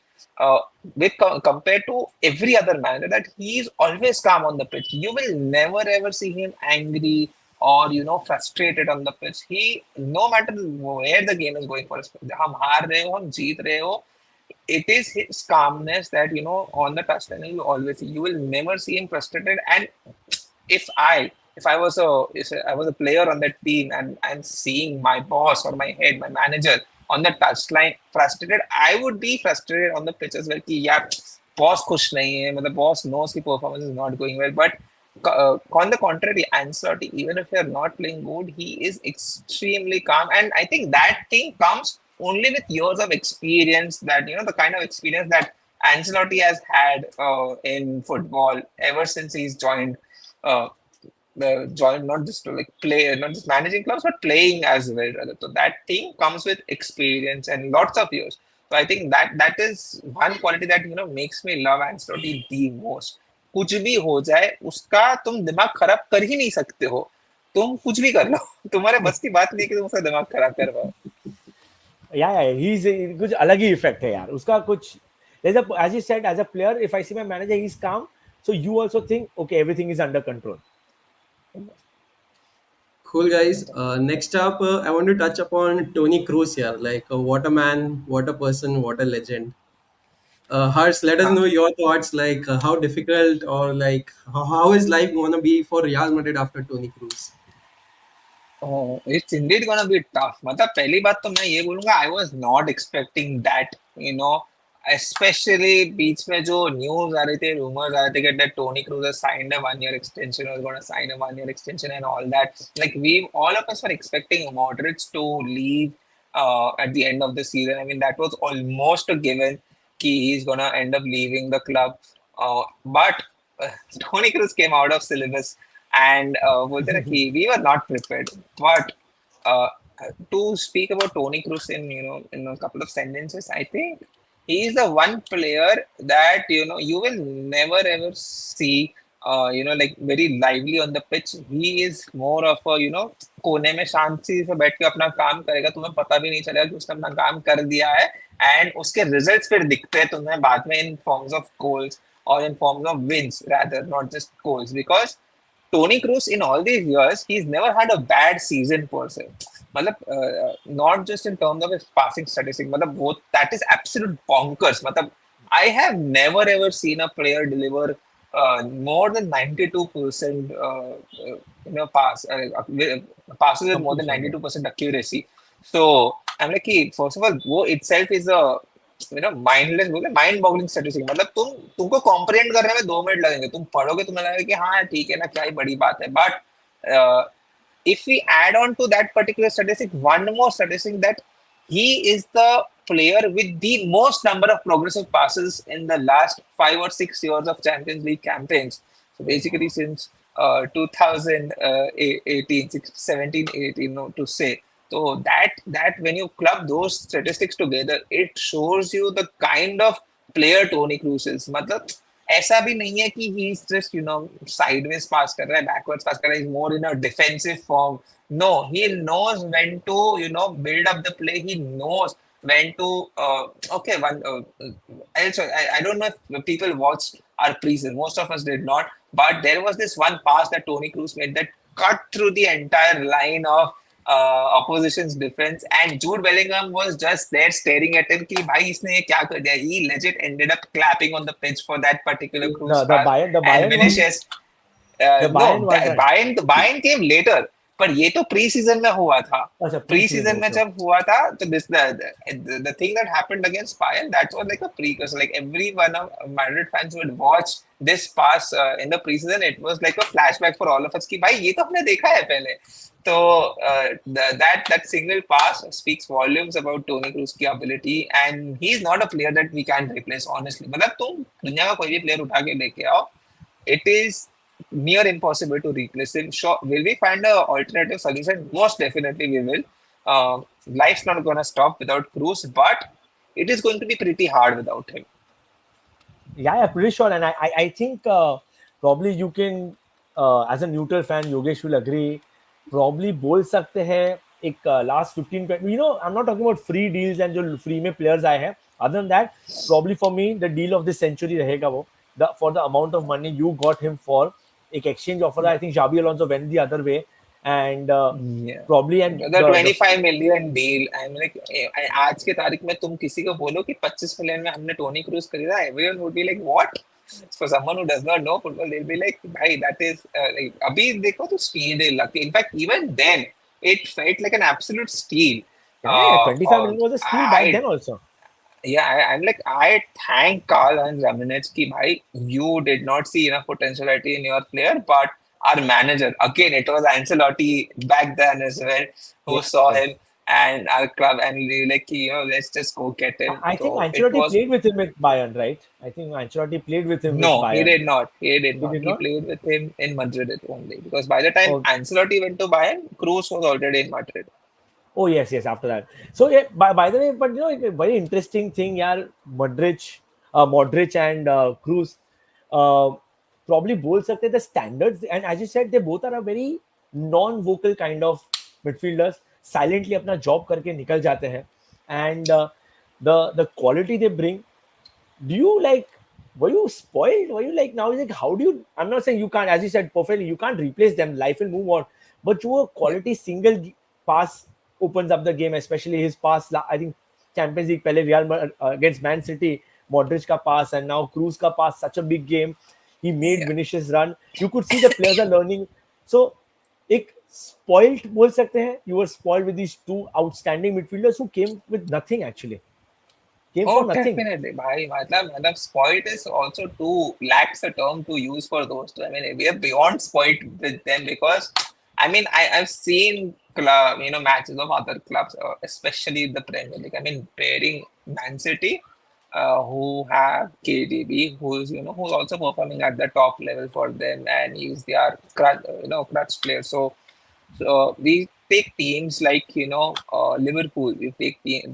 compared to every other manager, that he is always calm on the pitch. You will never ever see him angry or frustrated on the pitch. He, no matter where the game is going for, हम हार रहे हो, हम जीत रहे हो, it is his calmness that on the touchline you always see. You will never see him frustrated. And if I was a player on that team and I'm seeing my boss or my head, my manager on the touchline frustrated, I would be frustrated on the pitch as well. कि यार boss खुश नहीं है, मतलब boss knows the performance is not going well. But on the contrary, Ancelotti, even if you're not playing good, he is extremely calm, and I think that thing comes only with years of experience. That the kind of experience that Ancelotti has had in football ever since he's joined. Join not just to like play, not just managing clubs, but playing as well. Rather. So that thing comes with experience and lots of years. So I think that is one quality that makes me love Ancelotti the most. कुछ भी हो जाए उसका तुम दिमाग खराब कर ही नहीं सकते हो. तुम कुछ भी कर लो, तुम्हारे बस की बात नहीं कि तुम उसका दिमाग खराब कर पाओ. Yeah, he's कुछ अलग ही इफेक्ट है यार उसका. कुछ there's a, as you said, as a player, if I see my manager, he's calm, so you also think, okay, everything is under control. Cool, guys. Next up, I want to touch upon Toni Kroos here. Like, what a man, what a person, what a legend. Harsh, let us know your thoughts. Like, how difficult or like how is life gonna be for Real Madrid after Toni Kroos? Oh, it's indeed gonna be tough. मतलब पहली बात तो मैं ये बोलूंगा, I was not expecting that, especially बीच में जो news आ रहे थे, rumors आ रहे थे that Toni Kroos has signed a 1 year extension, was going to sign a 1 year extension and all that. Like all of us were expecting Modric to leave at the end of the season. I mean, that was almost a given. He's going to end up leaving the club. But Toni Kroos came out of syllabus and बोलते ना कि we were not prepared. But uh, to speak about Toni Kroos in in a couple of sentences, I think he is the one player that you will never ever see like very lively on the pitch. He is more of a कोने में शांति से बैठ के अपना काम करेगा, तुम्हें पता भी नहीं चलेगा कि उसने अपना काम कर दिया है एंड उसके रिजल्ट्स फिर दिखते हैं तुम्हें बाद में इन फॉर्म्स ऑफ गोल्स और in forms of wins rather not just goals because Toni Kroos in all these years he's never had a bad season per se. मतलब not just in terms of his passing statistics, मतलब वो that is absolute bonkers. मतलब I have never ever seen a player deliver more than 92% passes with more than completion, yeah. 92% accuracy. So I'm like कि first of all वो itself is a mindless बोले mind boggling statistic मतलब तुमको comprehend करने में 2 minute लगेंगे तुम पढ़ोगे तुम्हें लगेगा कि हाँ ठीक है ना क्या ही बड़ी बात है but if we add on to that particular statistic, one more statistic that he is the player with the most number of progressive passes in the last 5 or 6 years of Champions League campaigns. So basically, since 2018, 17, 18, no, to say. So that when you club those statistics together, it shows you the kind of player Toni Kroos is. मतलब ऐसा भी नहीं है कि he is just sideways pass कर रहा है backwards pass कर रहा है, he's more in a defensive form. No, he knows when to build up the play. He knows when to okay one also I don't know if people watched our preseason. Most of us did not, but there was this one pass that Toni Kroos made that cut through the entire line of opposition's defense, and Jude Bellingham was just there staring at him. कि भाई इसने ये क्या कर दिया? He legit ended up clapping on the pitch for that particular Kroos The pass. And Bayern one, Vinicius, the Bayern no, was that. Bayern came later. पर ये तो प्री सीजन में हुआ था. अच्छा, प्री pre-season सीजन में also. जब हुआ था तो the thing that happened against Bayern, that was like a precursor. Like everyone of Madrid fans would watch this pass in the preseason. It was like a flashback for all of us कि भाई ये तो हमने देखा है पहले. So that single pass speaks volumes about Toni Kroos की ability, and he's not a player that we can replace honestly. मतलब तुम दुनिया का कोई भी player उठा के लेके आओ, it is near impossible to replace him. Sure, will we find a alternative solution? Most definitely we will. Life's not gonna stop without Kroos, but it is going to be pretty hard without him. Yeah, pretty sure. And I think probably you can, as a neutral fan, Yogesh will agree, probably बोल सकते हैं एक last 15-20, I'm not talking about free deals and जो free में players आए हैं. Other than that, probably for me, the deal of this century रहेगा वो. For the amount of money you got him for, एक exchange offer, I think Xabi Alonso went the other way. And Yeah. probably, and The 25 million deal. I'm like, आज के तारीख में तुम किसी को बोलो कि 25 मिलियन में हमने टोनी क्रूज खरीदा, everyone would be like, what? For someone who does not know football, they'll be like, भाई, that is like, अभी देखो तो steal deal लगती. In fact, even then, it felt like an absolute steal. yeah, 25 million was a steal back I then also. Yeah, I'm like, I thank Carl and Ramirez ki bhai, you did not see enough potentiality in your player, but our manager, again, it was Ancelotti back then as well, who Yes, saw yes. him and our club and we like, let's just go get him. I think So it Ancelotti was, played with him with Bayern, right? I think Ancelotti played with him with no, he Bayern. did not. He did He not. did He not? played with him in Madrid only because by the time Oh, Ancelotti went to Bayern, Kroos was already in Madrid. oh yes, yes, after that. So, yeah, by the way, but a very interesting thing, yeah, Modric and Kroos, uh, probably बोल सकते हैं the standards, and as you said, they both are a very non-vocal kind of midfielders, silently अपना job करके निकल जाते हैं, and the quality they bring. Do you like, were you spoiled? Were you like, now like, how do you, I'm not saying you can't, as you said perfectly, you can't replace them, life will move on, but your Yeah. quality single pass opens up the game, especially his pass, I think Champions League pehle against Man City, Modric ka pass, and now Kroos ka pass, such a big game, he made Yeah. Vinicius run, you could see the players are learning. So एक spoiled बोल सकते हैं, you were spoiled with these two outstanding midfielders who came with nothing actually. came Oh, for nothing. definitely. Bhai, matlab, spoiled is also too lacks a term to use for those two. I mean, we are beyond spoiled with them because, I mean, I've seen matches of other clubs, especially the Premier League. I mean, pairing Man City, who have KDB, who's also performing at the top level for them, and he's their crutch player. So we take teams like Liverpool. We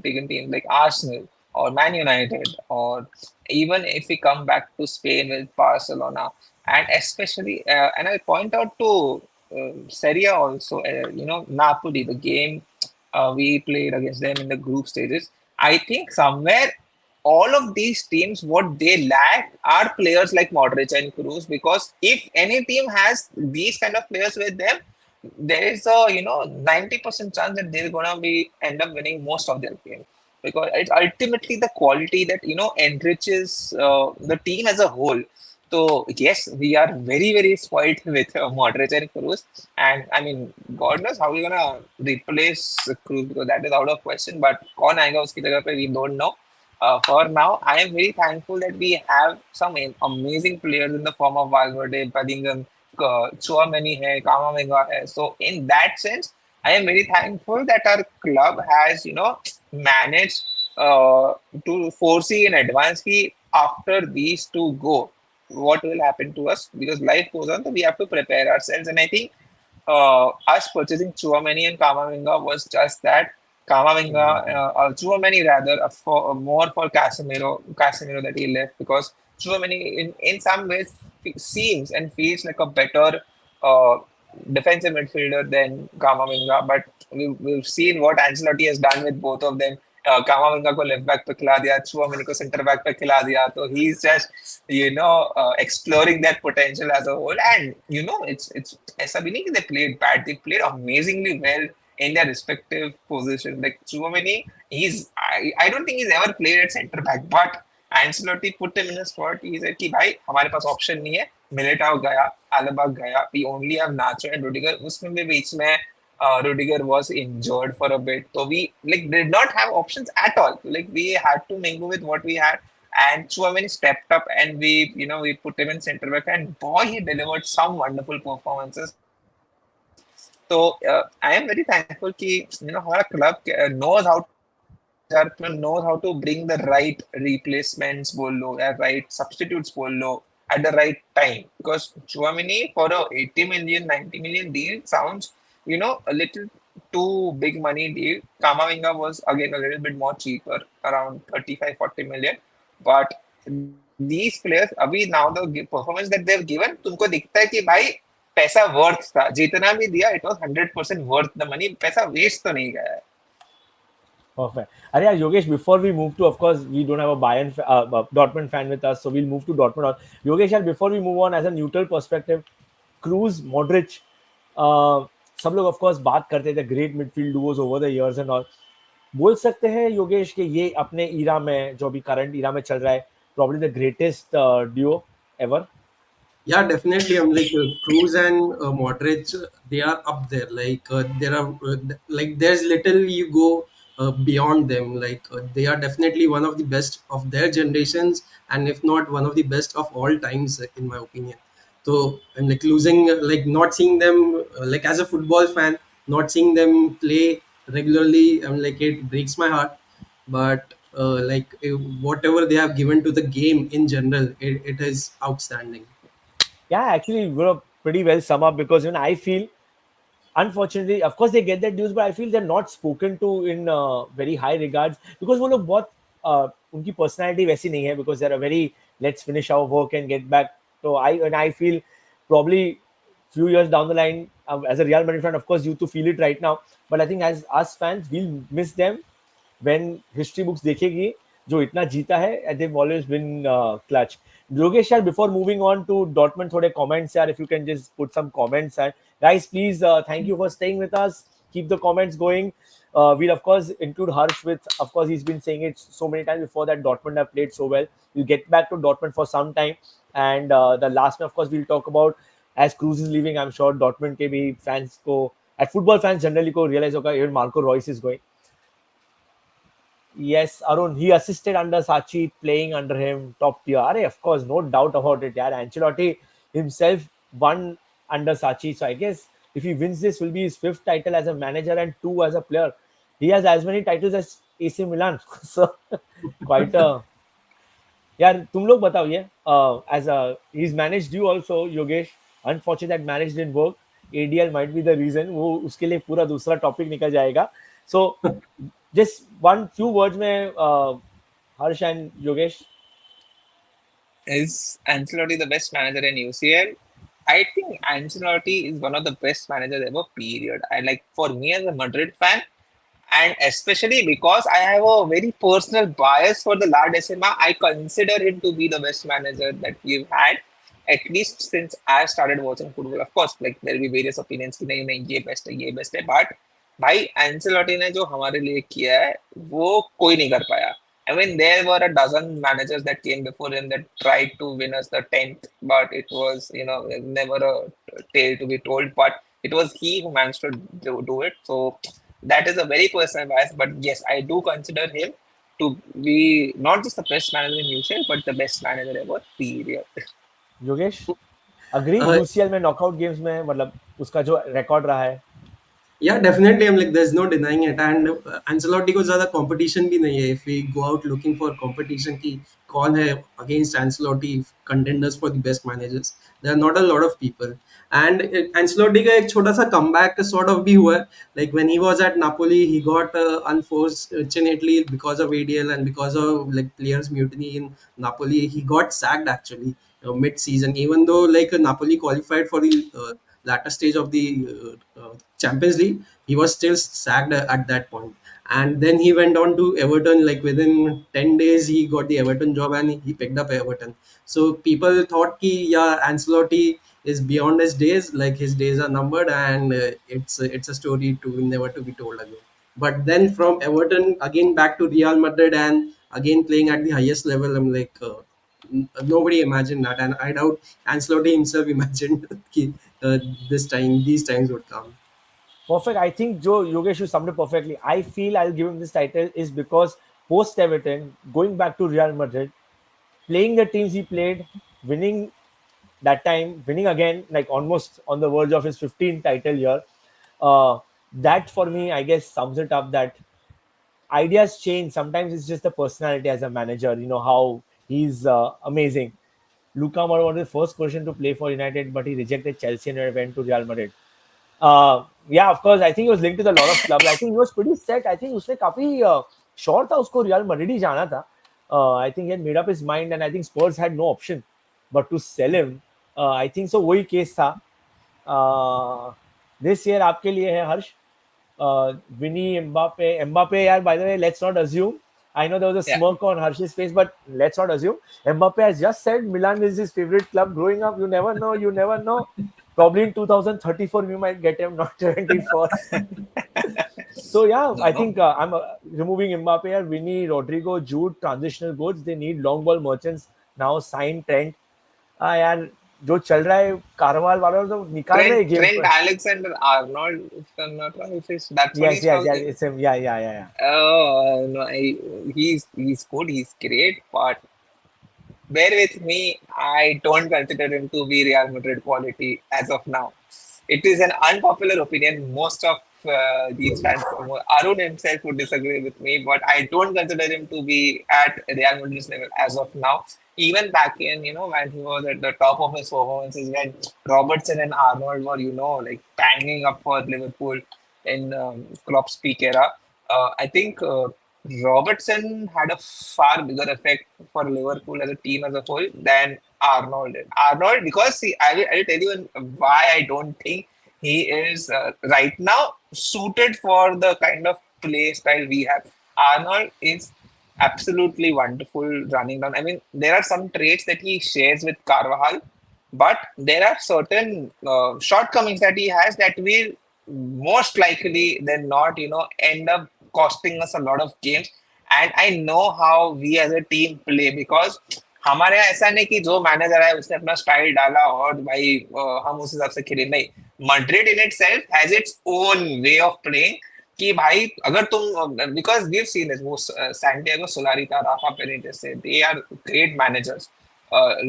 taken teams like Arsenal or Man United, or even if we come back to Spain with Barcelona, and especially and I'll point out to Serie A also. Napoli, the game we played against them in the group stages. I think somewhere all of these teams, what they lack are players like Modric and Kroos, because if any team has these kind of players with them, there is a 90% chance that they're gonna be end up winning most of their games, because it's ultimately the quality that enriches the team as a whole. So yes, we are very very spoiled with Modric and Cruz, and I mean God knows how we're gonna replace Cruz, because that is out of question. But कौन आएगा उसकी जगह पे, we don't know. For now, I am very thankful that we have some amazing players in the form of Valverde, Bellingham, Chouameni hai, Kamavinga hai. So in that sense, I am very thankful that our club has, managed to foresee in advance ki after these two go, what will happen to us, because life goes on, so we have to prepare ourselves. And I think us purchasing Chouameni and Kamavinga was just that. Kamavinga, Exactly. Chouameni rather, more for Casemiro that he left, because Chouameni in some ways seems and feels like a better uh, defensive midfielder than Kamavinga. But we've seen what Ancelotti has done with both of them. कामाविंगा को left back पे खिला दिया, Tchouameni को centre back पे खिला दिया, तो he is just exploring that potential as a whole. And it's ऐसा भी नहीं कि they played bad, they played amazingly well in their respective positions. Like Chouameni, I don't think he's ever played at center back, but Ancelotti put him in a spot. He said कि भाई हमारे पास option नहीं है, Militão गया, अलाबा गया, we only have Nacho and Rudiger. उसमें भी बीच में Rudiger was injured for a bit, so we like did not have options at all. Like we had to mingle with what we had, and Chouameni stepped up, and we put him in centre back, and boy, he delivered some wonderful performances. So I am very thankful कि हमारा club knows how to manage our players, knows how to bring the right replacements बोल लो या right substitutes बोल लो at the right time. Because Chouameni for a 80 million, 90 million deal sounds a little too big money deal. Kamavinga was again a little bit more cheaper, around 35, 40 million. But these players, अभी now the performance that they've given, तुमको दिखता है कि भाई पैसा worth था, जितना भी दिया it was 100% worth the money. पैसा वेस्ट तो नहीं गया है. Perfect. And yeah, Yogesh, before we move to, of course, we don't have a Dortmund fan with us, so we'll move to Dortmund. Yogesh, and before we move on, as a neutral perspective, Cruz, Modric, सब लोग of course बात करते थे great midfield duos over the years and all. बोल सकते हैं योगेश कि ये अपने ईरा में, जो भी करंट ईरा में चल रहा है, probably the greatest duo ever. Yeah, definitely. I'm like Cruz and Modric. They are up there. Like there are like there's little you go beyond them. Like they are definitely one of the best of their generations, and if not one of the best of all times, in my opinion. So I'm like losing, like not seeing them, like as a football fan, not seeing them play regularly. I'm like it breaks my heart. But whatever they have given to the game in general, it is outstanding. Yeah, actually, we're pretty well sum up because I feel unfortunately, of course, they get that news, but I feel they're not spoken to in very high regards because वो लोग बहुत उनकी personality वैसी नहीं है, because they're a very let's finish our work and get back. So I feel probably few years down the line, as a Real Madrid fan, of course, you to feel it right now, but I think as us fans, we'll miss them when history books देखेगी जो इतना जीता है, and they've always been clutch. Yogesh, यार, before moving on to Dortmund, थोड़े comments यार, if you can just put some comments, and guys, please, thank you for staying with us. Keep the comments going. We'll of course include Harsh with, of course, he's been saying it so many times before that Dortmund have played so well. We'll get back to Dortmund for some time, and the last one, of course, we'll talk about as Cruz is leaving. I'm sure Dortmund के भी fans को, at football fans generally को realize होगा even Marco Reus is going. Yes, Arun, he assisted under Sachi, playing under him, top tier. Arey, of course, no doubt about it. Yeah, Ancelotti himself won under Sachi. So I guess if he wins this, will be his fifth title as a manager and two as a player. He has as many titles as AC Milan. So quite a यार तुम लोग बताओ ये as a he's managed you also Yogesh unfortunate that marriage didn't work ADL might be the reason वो उसके लिए पूरा दूसरा टॉपिक निकल जाएगा so just one few words में हर्ष and Yogesh Is Ancelotti the best manager in UCL? I think Ancelotti is one of the best managers ever. Period. I like for me as a Madrid fan, and especially because I have a very personal bias for the La Decima, I consider him to be the best manager that we've had, at least since I started watching football. Of course, like there will be various opinions कि नहीं नहीं ये best है ये best है, but भाई Ancelotti ने जो हमारे लिए किया है वो कोई नहीं कर पाया. I mean, there were a dozen managers that came before him that tried to win us the 10th, but it was, never a tale to be told. But it was he who managed to do it. So that is a very personal bias. But yes, I do consider him to be not just the best manager in UCL, but the best manager ever, period. Yogesh agree Uh, UCL में knockout games में मतलब उसका जो record रहा है Yeah, definitely. I'm like, there's no denying it. And Ancelotti को ज़्यादा competition भी नहीं है. If we go out looking for competition कि कौन है against Ancelotti contenders for the best managers, there are not a lot of people. And Ancelotti का एक छोटा सा comeback sort of भी हुआ है. Like when he was at Napoli, he got unfortunately because of ADL and because of like players mutiny in Napoli, he got sacked actually mid-season. Even though like Napoli qualified for the latter stage of the Champions League, he was still sacked at that point. And then he went on to Everton. Like within 10 days, he got the Everton job and he picked up Everton. So people thought ki yeah, Ancelotti is beyond his days. Like his days are numbered, and it's a story to never to be told again. But then from Everton again back to Real Madrid and again playing at the highest level, I'm like. Nobody imagined that, and I doubt Ancelotti himself imagined कि, these times would come. Perfect. I think Joe Yogesh, you summed it perfectly. I feel I'll give him this title is because post Everton, going back to Real Madrid, playing the teams he played, winning that time, winning again, like almost on the verge of his 15th title year. Uh, that for me, I guess, sums it up that ideas change. Sometimes it's just the personality as a manager, you know, how he's amazing. Luka Modric was the first person to play for United, but he rejected Chelsea and went to Real Madrid. Yeah, of course. I think he was linked with a lot of clubs. I think he was pretty set. I think उसने काफी sure था उसको Real Madrid ही जाना था. I think he had made up his mind, and I think Spurs had no option but to sell him. I think so. वही case था. This year आपके लिए है हर्ष. Vinny, Mbappe. Yeah, by the way, let's not assume. I know there was a Yeah. smirk on Harsh's face, but let's not assume. Mbappe has just said Milan is his favorite club growing up. You never know. You never know. Probably in 2034, we might get him, not 24. So, yeah, No, I no. think I'm removing Mbappe here. Vinny, Rodrigo, Jude, transitional goods. They need long ball merchants. Now sign Trent. यार जो चल रहा है कारवाल वालों तो निकाल रहे Trent, हैं गेम Trent पर Alexander Arnold, if I'm not wrong, if that's what yes he's yes called. yes it's him yeah Oh no, he's good, he's great, but bear with me, I don't consider him to be Real Madrid quality as of now. It is an unpopular opinion. Most of these fans, Arun himself would disagree with me, but I don't consider him to be at Real Madrid's level as of now. Even back in, when he was at the top of his performances, when Robertson and Arnold were, like banging up for Liverpool in Klopp's peak era, I think Robertson had a far bigger effect for Liverpool as a team as a whole than Arnold did. Arnold, because see, I will tell you why I don't think he is right now suited for the kind of play style we have. Arnold is absolutely wonderful running down. I mean, there are some traits that he shares with Carvajal, but there are certain shortcomings that he has that will most likely than not, end up costing us a lot of games. And I know how we as a team play because हमारे यहाँ ऐसा नहीं कि जो manager है उसने अपना style डाला और भाई हम उस हिसाब से खेले नहीं. Madrid in itself has its own way of playing. कि भाई अगर तुम, because we have seen this, वो Santiago Solari, Rafa Benitez, they are great managers.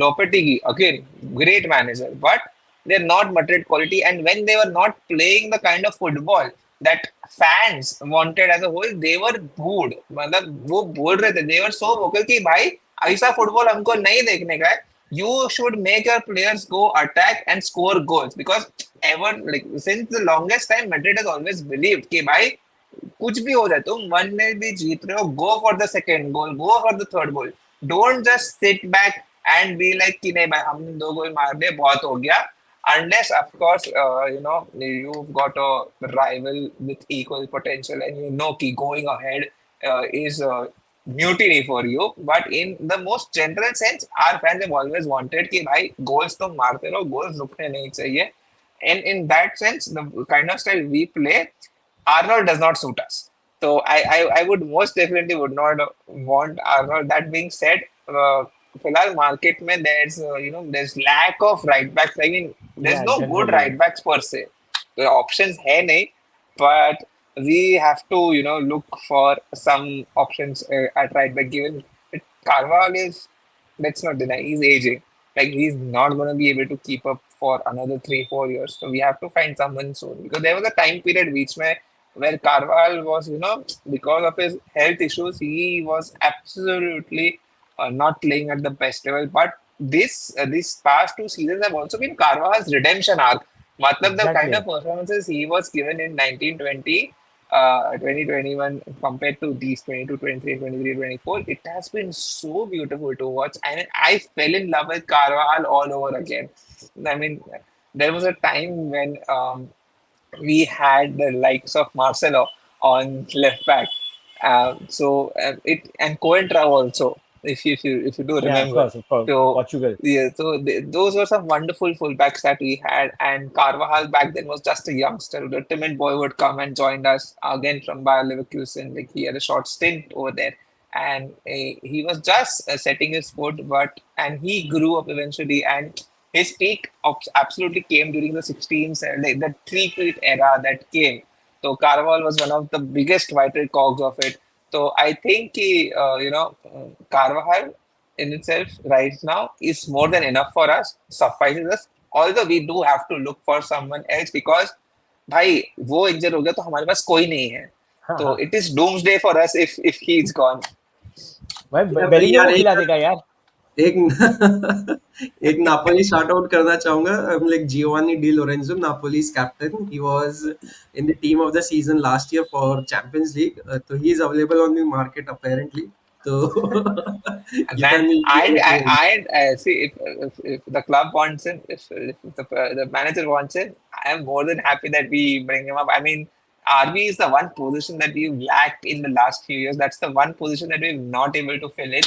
Lopetegui again, great manager, but they're not Madrid quality. And when they were not playing the kind of football that fans wanted as a whole, they were booed. मतलब वो बोल रहे थे, they were so vocal कि भाई ऐसा football हमको नहीं देखने का है. You should make your players go attack and score goals, because ever, like since the longest time Madrid has always believed कि भाई कुछ भी हो जाए, तुम वन में भी जीत रहे हो, go for the second goal, go for the third goal. Don't just sit back and be like कि नहीं भाई हमने दो गोल मार दिए बहुत हो गया. Unless of course you've got a rival with equal potential and you know कि going ahead is mutiny for you. But in the most general sense, our fans have always wanted कि भाई goals तुम मारते रहो, goals रुकने नहीं चाहिए. And in that sense, the kind of style we play, Arnold does not suit us. So I would most definitely would not want Arnold. That being said, फिलहाल market में there's lack of right backs. I mean, there's Yeah, no good generally. right backs per se. The options है नहीं, but we have to look for some options at right back. Given that Carvalho is, let's not deny, he's aging. Like he's not going to be able to keep up for another 3-4 years. So we have to find someone soon, because there was a time period which where Carvalho was, because of his health issues, he was absolutely not playing at the best level. But this past 2 seasons have also been Carvalho's redemption arc. Matlab, the kind of Exactly. performances he was given in 1920, 2021 compared to these 22, 23, 23, 24, it has been so beautiful to watch. And I fell in love with Carvajal all over again. I mean, there was a time when we had the likes of Marcelo on left back. It and Coentra also, if you do Yeah, remember. of course. So Portugal. yeah, so those were some wonderful fullbacks that we had, and Carvajal back then was just a youngster. The timid boy would come and join us again from Bayer Leverkusen. Like he had a short stint over there, and he was just setting his foot, and he grew up eventually, and his peak absolutely came during the 16s, like the three-peat era that came. So Carval was one of the biggest vital cogs of it. So I think Carvajal in itself right now is more than enough for us, suffices us. Although we do have to look for someone else, because भाई वो इंजर हो गया तो हमारे पास कोई नहीं है. तो it is doomsday for us if he's gone. भाई यार बेलिंगम यार को खिला देगा यार. एक एक नापोली शाउट आउट करना चाहूंगा. Like Giovanni Di Lorenzo, Napoli's captain. He was in the team of the season last year for Champions League. So he is available on the market apparently. So you Man, can I see if the club wants him, if the manager wants him, I am more than happy that we bring him up. I mean, RB is the one position that we've lacked in the last few years. That's the one position that we're not able to fill in.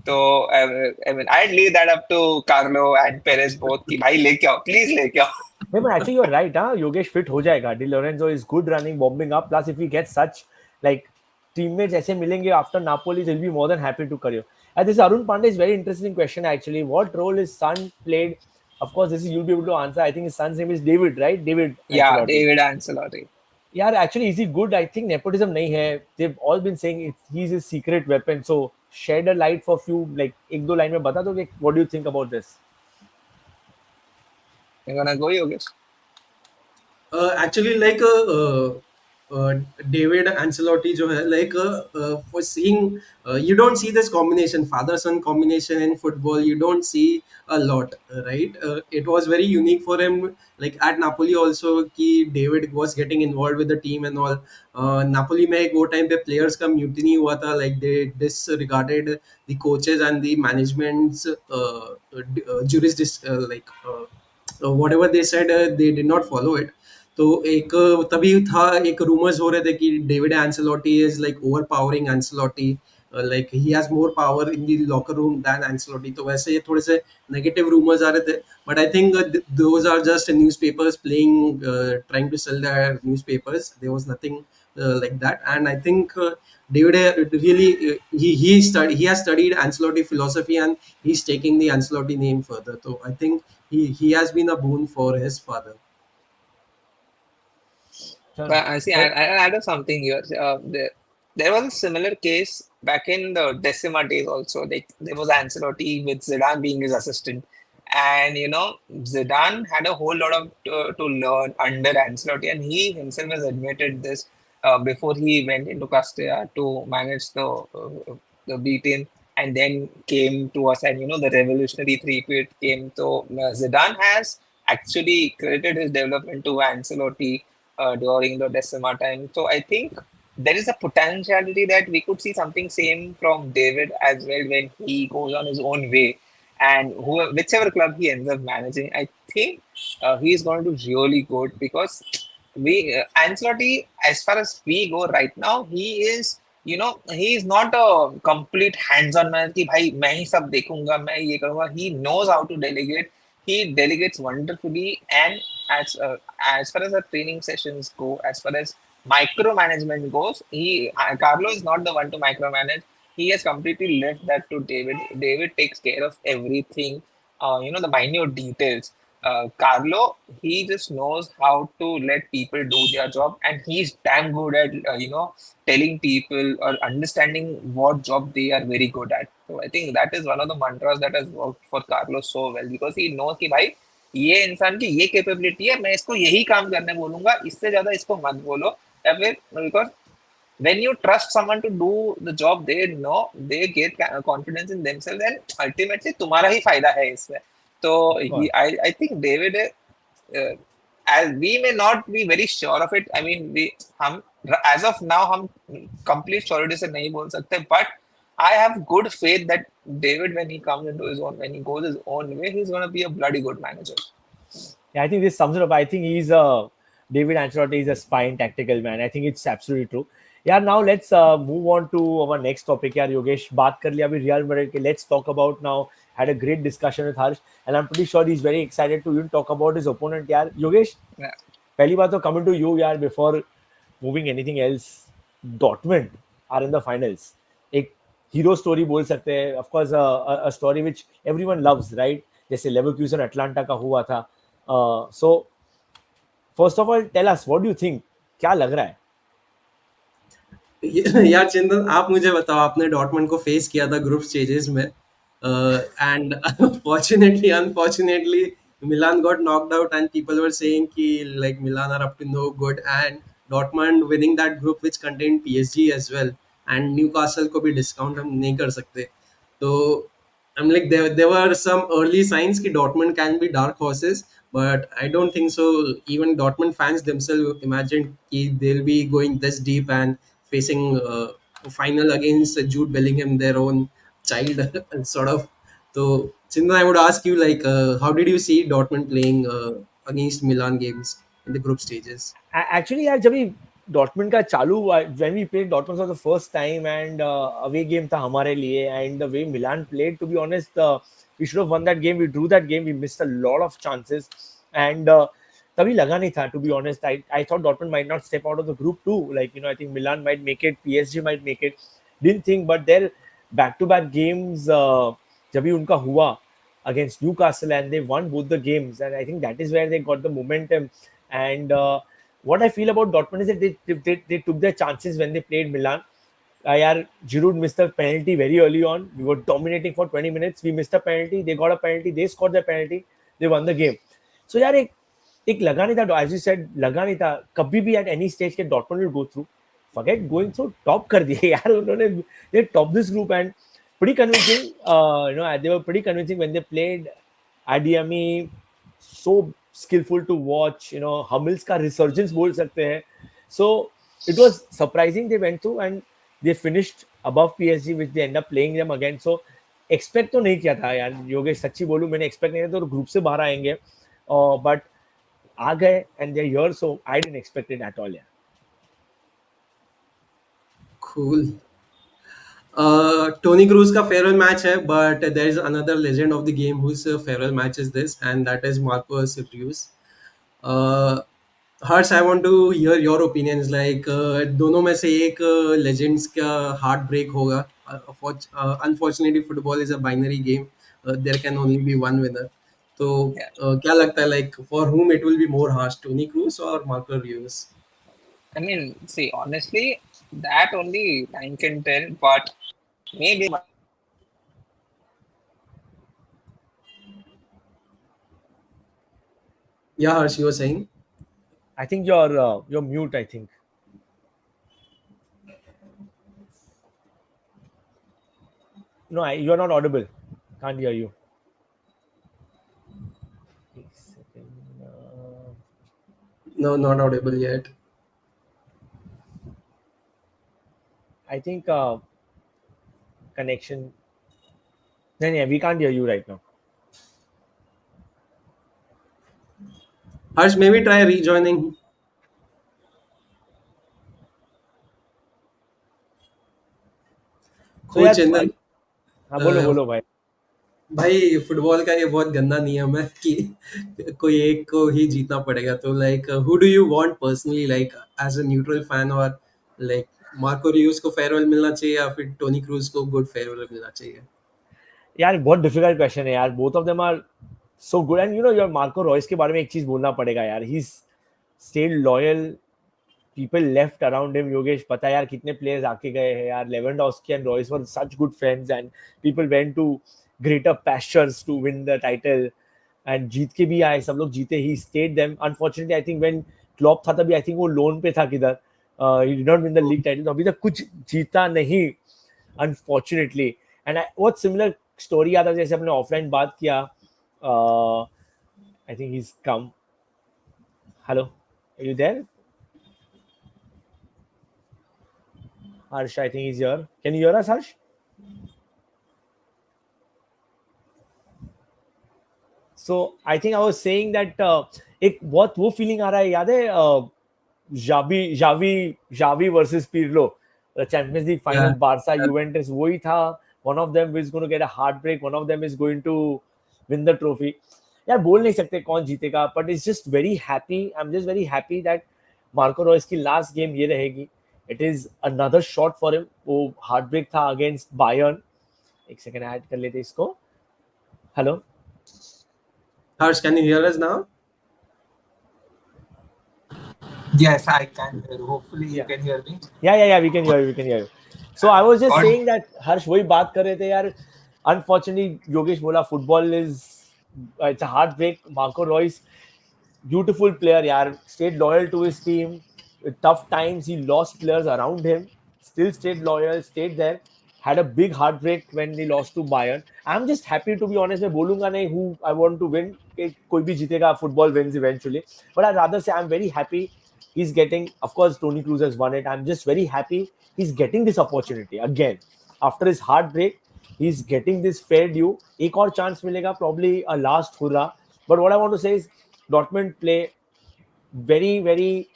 So I mean, I'd leave that up to Carlo and Perez both. कि भाई लेके आओ, please लेके आओ. नहीं, but actually you're right, huh? Yogesh fit हो जाएगा. Di Lorenzo is good running, bombing up. Plus, if we get such like teammates ऐसे मिलेंगे after Napoli, he'll be more than happy to career. And this Arun Pandey is very interesting question actually. What role his son played? Of course, this is you'll be able to answer. I think his son's name is David, right? David Yeah, Ancelotti. David Ancelotti. Yeah, actually, is he good? I think nepotism nahi hai. They've all been saying he's his secret weapon. So shed a light for few like एक दो line में बता दोगे what do you think about this? You're gonna go, Yogesh? Actually like uh, David Ancelotti जो है like for seeing you don't see this combination, father son combination in football. You don't see a lot, right? It was very unique for him, like at Napoli also कि David was getting involved with the team and all. Napoli में एक वो time पे players का mutiny हुआ था, like they disregarded the coaches and the management's jurisdiction, whatever they said, they did not follow it. तो एक तभी था, एक रूमर्स हो रहे थे कि David Ancelotti is like overpowering Ancelotti, like he has more power in the locker room than Ancelotti. तो वैसे ये थोड़े से नेगेटिव रूमर्स आ रहे थे, but I think those are just newspapers playing, trying to sell their newspapers. There was nothing like that. And I think David really he has studied Ancelotti philosophy, and he's taking the Ancelotti name further. So I think he has been a boon for his father. Sure. But I see. Sure. I add something here. There was a similar case back in the Decima days. Also, like there was Ancelotti with Zidane being his assistant, and Zidane had a whole lot of to learn under Ancelotti, and he himself has admitted this before he went into Castilla to manage the B team, and then came to us, and the revolutionary three-peat came. So Zidane has actually credited his development to Ancelotti during the Decima time. So I think there is a potentiality that we could see something same from David as well when he goes on his own way. And whichever club he ends up managing, I think he is going to do really good because Ancelotti, as far as we go right now, he is not a complete hands-on man कि भाई मैं ही सब देखूंगा मैं ये करूंगा. He knows how to delegate. He delegates wonderfully, and as far as the training sessions go, as far as micromanagement goes, Carlo is not the one to micromanage. He has completely left that to David. David takes care of everything, the minute details. Carlo, he just knows how to let people do their job, and he's damn good at telling people or understanding what job they are very good at. So I think that is one of the mantras that has worked for Carlos so well because he knows कि भाई ये इंसान की ये capability है मैं इसको यही काम करने बोलूंगा इससे ज्यादा इसको मत बोलो या फिर because when you trust someone to do the job they know they get confidence in themselves and ultimately तुम्हारा ही फायदा है इसमें. So Of course. I think David uh, as we may not be very sure of it. I mean, हम as of now हम complete surety से नहीं बोल सकते, but I have good faith that David, when he comes into his own, when he goes his own way, he's going to be a bloody good manager. Yeah, I think this sums it up. I think he's a David Ancelotti is a spine tactical man. I think it's absolutely true. Yeah, now let's move on to our next topic. Yeah, Yogesh, बात कर लिया अभी Real Madrid के. Let's talk about now. Had a great discussion with Harsh, and I'm pretty sure he's very excited to even talk about his opponent. Yeah, Yogesh, Yeah, पहली बात तो coming to you यार before moving anything else, Dortmund are in the finals. एक hero story बोल सकते हैं. Of course, a story which everyone loves, right? जैसे Leverkusen Atlanta का हुआ था. So first of all, tell us what do you think? क्या लग रहा है? यार चिंतन आप मुझे बताओ आपने डॉर्टमंड को फेस किया था ग्रुप स्टेजेस में and fortunately unfortunately Milan got knocked out and people were saying कि like Milan are up to no good and Dortmund winning that group which contain PSG as well and Newcastle को भी discount हम नहीं कर सकते तो I'm like there were some early signs that Dortmund can be dark horses, but I don't think so. Even Dortmund fans themselves imagined that they'll be going this deep and facing a final against Jude Bellingham, their own child, sort of. So, Chintan, I would ask you, like, how did you see Dortmund playing against Milan games in the group stages? Actually यार जब भी Dortmund का चालू हुआ when we played Dortmund for the first time and away game था हमारे लिए and the way Milan played to be honest we should have won that game. We drew that game. We missed a lot of chances and तभी लगा नहीं था to be honest. I thought Dortmund might not step out of the group too. Like I think Milan might make it, PSG might make it. Didn't think, but their back-to-back games जब भी उनका हुआ against Newcastle and they won both the games and I think that is where they got the momentum and what I feel about Dortmund is that they took their chances when they played Milan. यार Giroud missed a penalty very early on. We were dominating for 20 minutes. We missed a penalty. They got a penalty. They scored their penalty. They won the game. So यार एक लगा नहीं था as you said लगा नहीं था कभी भी at any stage के Dortmund will go through. Forget going through top कर दिए यार उन्होंने they top this group and pretty convincing. They were pretty convincing when they played Adiami. So skillful to watch. Hummels का resurgence बोल सकते हैं. So it was surprising they went through and they finished above PSG, which they end up playing them again. So expect तो नहीं किया था यार योगेश सच्ची बोलूं मैंने expect नहीं किया तो ग्रुप से बाहर आएंगे but आ गए and they're here so I didn't expect it at all यार. Cool. Toni Kroos का farewell match है, but there is another legend of the game whose farewell match is this, and that is Marcus Reus. Uh, Harsh I want to hear your opinions like दोनों में से एक legends का heart break होगा unfortunately football is a binary game there can only be one winner तो yeah. क्या लगता है like for whom it will be more harsh, Toni Kroos or Marco Reus? I mean, see, honestly, that only time can tell, but maybe Yeah, Harsh, you were saying. I think you're mute. I think no, you're not audible. Can't hear you. Wait a second. No, not audible yet. I think connection. No, no, we can't hear you right now. Harsh, maybe try rejoining. So कोई यार चंदन, हाँ बोलो बोलो भाई. भाई football का ये बहुत गंदा नियम है कि कोई एक को ही जीतना पड़ेगा, तो like who do you want personally, like as a neutral fan, और लाइक मार्को रियूस को फेयरवेल मिलना चाहिए या फिर टोनी क्रूज को गुड फेयरवेल मिलना चाहिए? यार बहुत डिफिकल्ट क्वेश्चन है यार. Both of them are so good. And यार मार्को रॉयस के बारे में एक चीज बोलना पड़ेगा यार. He stayed loyal. People left around him. Yogesh पता है यार कितने प्लेयर्स आके गए हैं यार. Lewandowski and Reus were such good friends and people went to greater pastures to win the title. And जीत के भी आए. सब लोग जीते. He stayed them. Unfortunately I think when Klopp था तभी आई थिंक वो लोन पे था किधर. He did not win the league title. अभी तक कुछ जीता नहीं अनफॉर्चुनेटली. एंड बहुत सिमिलर स्टोरी आता है जैसे हमने ऑफलाइन बात किया. I think he is come. Hello, are you there? Harsh, I think he's here. Can you hear us, Harsh? So I think I was saying that एक बहुत वो फीलिंग आ रहा है. याद है Xavi Xavi Xavi versus Pirlo, Champions League final, Yeah. Barca Juventus, वही था. One of them is going to get a heart break. One of them is going to win the trophy. यार बोल नहीं सकते कौन जीतेगा, but it's just very happy. I am just very happy that Marco Reus की last game ये रहेगी. It is another shot for him. वो हार्ट ब्रेक था अगेंस्ट बायर्न. एक सेकंड ऐड कर लेते इसको. Hello. Harsh, can you hear us now? yes, I can hear you. Hopefully, you या can hear me. Yeah we can hear you, we can hear you. So I was just God, saying that Harsh वही बात कर रहे थे यार. Unfortunately Yogesh बोला football is it's a heart break. Marco Reus beautiful player, yaar. Stayed loyal to his team. With tough times, he lost players around him. Still stayed loyal, stayed there. Had a big heartbreak when he lost to Bayern. I'm just happy, to be honest. मैं बोलूंगा नहीं who I want to win. कि कोई भी जीतेगा, football wins eventually. But I'd rather say I'm very happy he's getting. Of course, Toni Kroos has won it. I'm just very happy he's getting this opportunity again after his heartbreak. He's getting this fair due. एक और chance मिलेगा, probably a last hurrah. But what I want to say is Dortmund play very very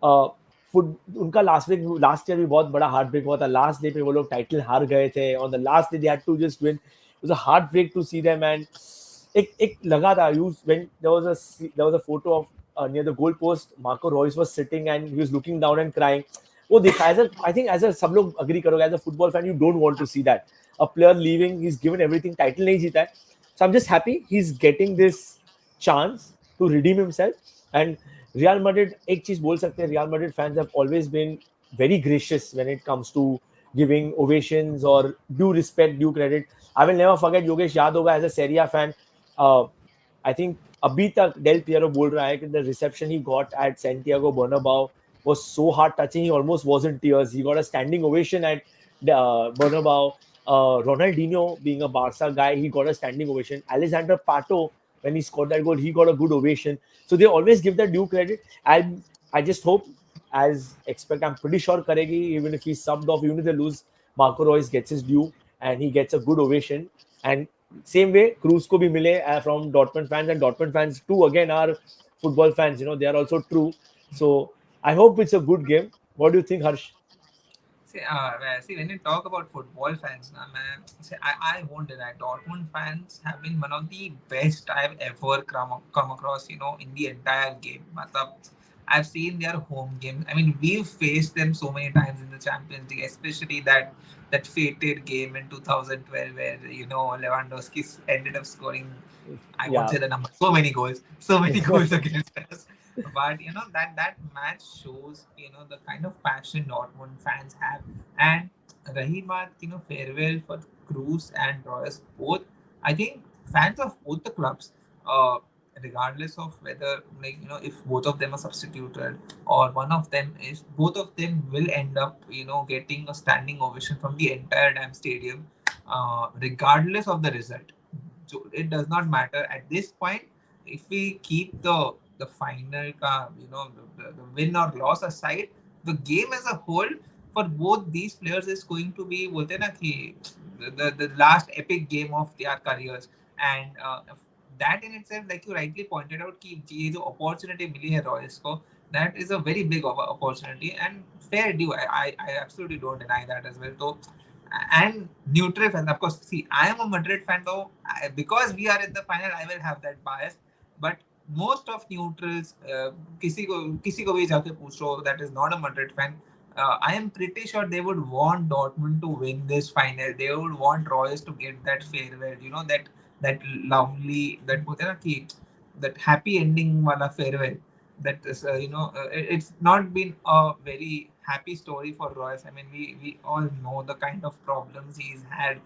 foot. उनका last year भी बहुत बड़ा heart break हुआ था. Last day पे वो लोग टाइटल हार गए थे. On the last day they had to just win. It was a heart break to see them. And एक लगा था you when there was a photo of near the goal post. Marco Reus was sitting and he was looking down and crying. वो देखा as I think as सब लोग agree करोगे as a football fan you don't want to see that a player leaving. He is given everything. Title नहीं जीता है. So I am just happy he is getting this chance to redeem himself. And Real Madrid, एक चीज बोल सकते हैं, Real Madrid fans have always been very gracious when it comes to giving ovations or due respect, due credit. I will never forget, Yogesh याद होगा, as a Serie A fan, I think अभी तक Del Piero बोल रहा है कि the reception he got at Santiago Bernabeu was so heart touching. He almost was in tears. He got a standing ovation at Bernabeu. Ronaldinho, being a Barca guy, he got a standing ovation. Alexander Pato, when he scored that goal, he got a good ovation. So they always give the due credit. I just hope, as expect, I'm pretty sure karegi, even if he's subbed off, even if they lose, Marco Reus gets his due and he gets a good ovation. And same way, Cruz ko bhi mile from Dortmund fans, and Dortmund fans too, again, are football fans. They are also true. So I hope it's a good game. What do you think, Harsh? See, when you talk about football fans, na, man, see, I won't deny Dortmund fans have been one of the best I've ever come across, in the entire game. Matlab, I've seen their home games. I mean, we've faced them so many times in the Champions League, especially that fated game in 2012 where, Lewandowski ended up scoring, I won't Yeah. say the number, so many goals against us. But that match shows the kind of passion Dortmund fans have. And rahi baat farewell for Kroos and Reus both. I think fans of both the clubs, uh, regardless of whether if both of them are substituted or one of them is, both of them will end up getting a standing ovation from the entire damn stadium, regardless of the result. So it does not matter at this point. If we keep the final the win or loss aside, the game as a whole for both these players is going to be bolte na ki the last epic game of their careers. And that in itself, like you rightly pointed out, कि ये जो opportunity मिली है Royals को, that is a very big opportunity and fair due. I absolutely don't deny that as well. So, and neutral fans, of course, see, I am a Madrid fan, though, because we are in the final, I will have that bias. But most of neutrals, किसी को भी जाके पूछो that is not a Madrid fan, I am pretty sure they would want Dortmund to win this final. They would want Reus to get that farewell, that lovely, that बोलते हैं ना कि that happy ending wala farewell. That is, it's not been a very happy story for Reus. I mean, we all know the kind of problems he's had,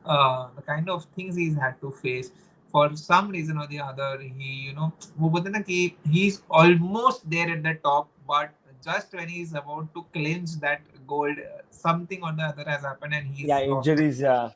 the kind of things he's had to face. For some reason or the other, he, वो बोलते हैं ना कि he's almost there at the top, but just when he's about to clinch that gold, something or the other has happened and Yeah, he's lost. injuries. Yeah,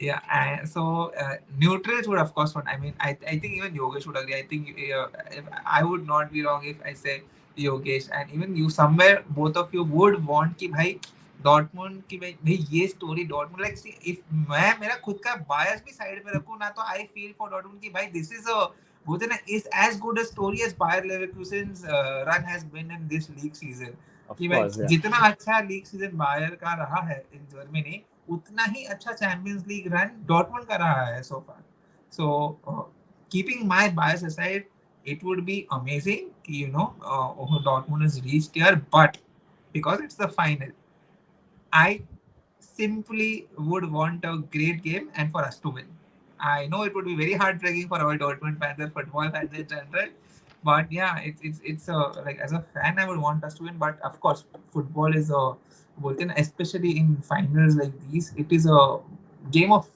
Yeah, so neutrals would of course not. I mean, I think even Yogesh would agree. I think if I would not be wrong if I say Yogesh, and even you somewhere both of you would want कि भाई Dortmund की भाई ये story Dortmund like see if मैं मेरा खुद का बायस भी साइड में रखूं ना तो आई फील फॉर डॉर्टमुंड कि भाई दिस इज अ बोलते ना is as good a story as Bayer Leverkusen's run has been in this league season of कि भाई course. Yeah, जितना अच्छा लीग सीजन बायर का रहा है इन जर्मनी उतना ही अच्छा चैंपियंस लीग रन डॉर्टमुंड का रहा है so far so keeping my bias aside it would be amazing Dortmund has reached here, but because it's the final, I simply would want a great game and for us to win. I know it would be very heartbreaking for all Dortmund fans and football fans in general, but yeah, it's like as a fan, I would want us to win. But of course, football is a especially in finals like these, it is a game of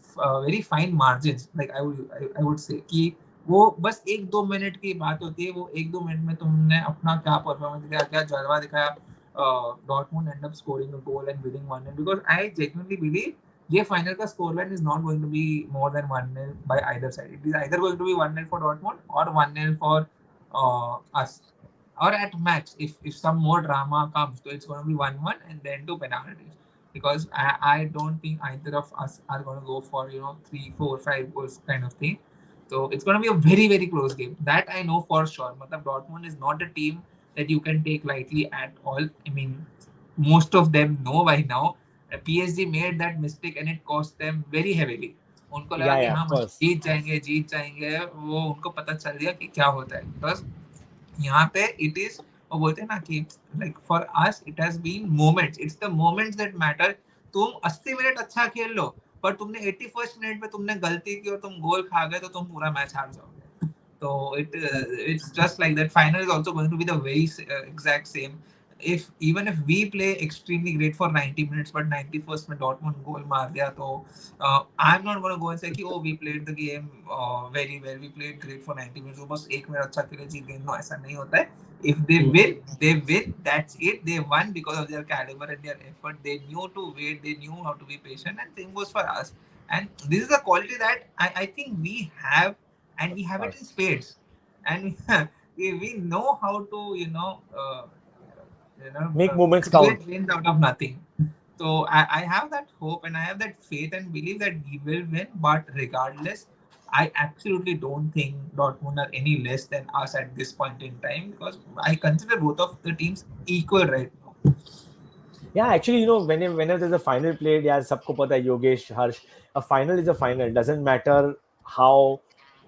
very fine margins. Like I would say कि वो बस 1-2 minute की बात होती है, वो 1-2 minute में तुमने अपना क्या परफॉर्मेंस दिखाया, क्या जलवा दिखाया. Dortmund end up scoring a goal and winning 1-0, because I genuinely believe the final ka scoreline is not going to be more than 1-0 by either side. It is either going to be 1-0 for Dortmund or 1-0 for us. Or at max, if some more drama comes, so it's going to be 1-1 and then two penalties. Because I don't think either of us are going to go for 3, 4, 5 goals kind of thing. So it's going to be a very very close game. That I know for sure. Matlab Dortmund is not a team that you can take lightly at all. I mean, most of them know by now. PSG made that mistake and it cost them very heavily. उनको लगा yeah, कि yeah, हाँ of मतलब course. जीत जाएंगे वो उनको पता चल गया कि क्या होता है. Because यहाँ पे इट इज वो बोलते हैं ना कि like for us it has been moments. It's the moments that matter. तुम 80 मिनट अच्छा खेल लो, पर तुमने 81st मिनट में तुमने गलती की और तुम गोल खा गए तो तुम पूरा मैच हार जाओगे. So it's just like that. Final is also going to be the very exact same. If even if we play extremely great for 90 minutes, but 91st में Dortmund goal मार दिया तो I'm not going to go and say कि oh we played the game very well, we played great for 90 minutes. वो बस 1 minute अच्छा खेले जीत गए. No, ऐसा नहीं होता है. If they win, they win. That's it. They won because of their caliber and their effort. They knew to wait. They knew how to be patient. And same goes for us. And this is a quality that I think we have, and Of we have it in course. spades. And we know how to Make moments count. create wins out of nothing. So I have that hope and I have that faith and believe that we will win. But regardless, I absolutely don't think Dortmund are any less than us at this point in time, because I consider both of the teams equal right now. Yeah, actually, whenever there's a final played, yeah, सबको पता है, Yogesh, Harsh, a final is a final. Doesn't matter how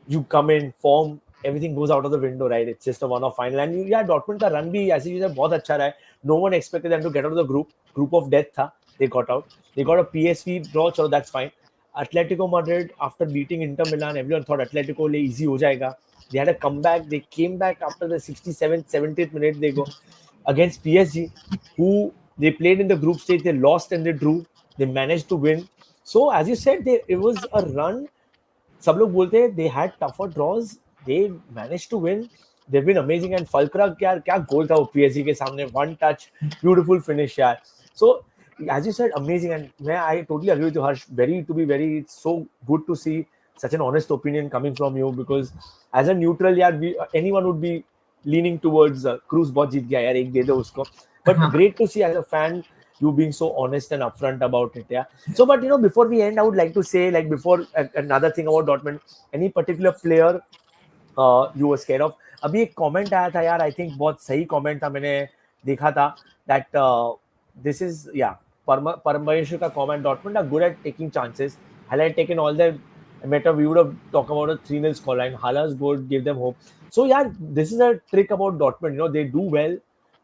you come in, form, everything goes out of the window, right? It's just a one-off final. And yeah, Dortmund का run भी ऐसे चीज़ बहुत अच्छा रहा है. No one expected them to get out of the group of death था. They got out. They got a PSV draw, so that's fine. Atletico Madrid, after beating Inter Milan, everyone thought Atletico le easy ho jayega. They had a comeback. They came back after the 67th, 70th minute. They go against PSG, who they played in the group stage. They lost and they drew. They managed to win. So as you said, it was a run. सब लोग बोलते हैं they had tougher draws. They managed to win. They've been amazing. And Falkrak, यार क्या गोल था वो PSG के सामने, one touch, beautiful finish यार. So as you said, amazing. And I totally agree with you, Harsh. It's so good to see such an honest opinion coming from you, because as a neutral, यार, anyone would be leaning towards Cruz बहुत जीत गया यार, एक दे दो उसको. But great to see as a fan you being so honest and upfront about it. Yeah. So, but before we end, I would like to say, like, before another thing about Dortmund, any particular player you were scared of? अभी एक comment आया था यार, I think बहुत सही comment था, मैंने देखा था that this is, yeah, Parameshwar का comment, Dortmund are good at taking chances. Had I taken all their matter, we would have talked about a 3-0 scoreline. Hala's goal gave them hope. So yeah, this is a trick about Dortmund. They do well.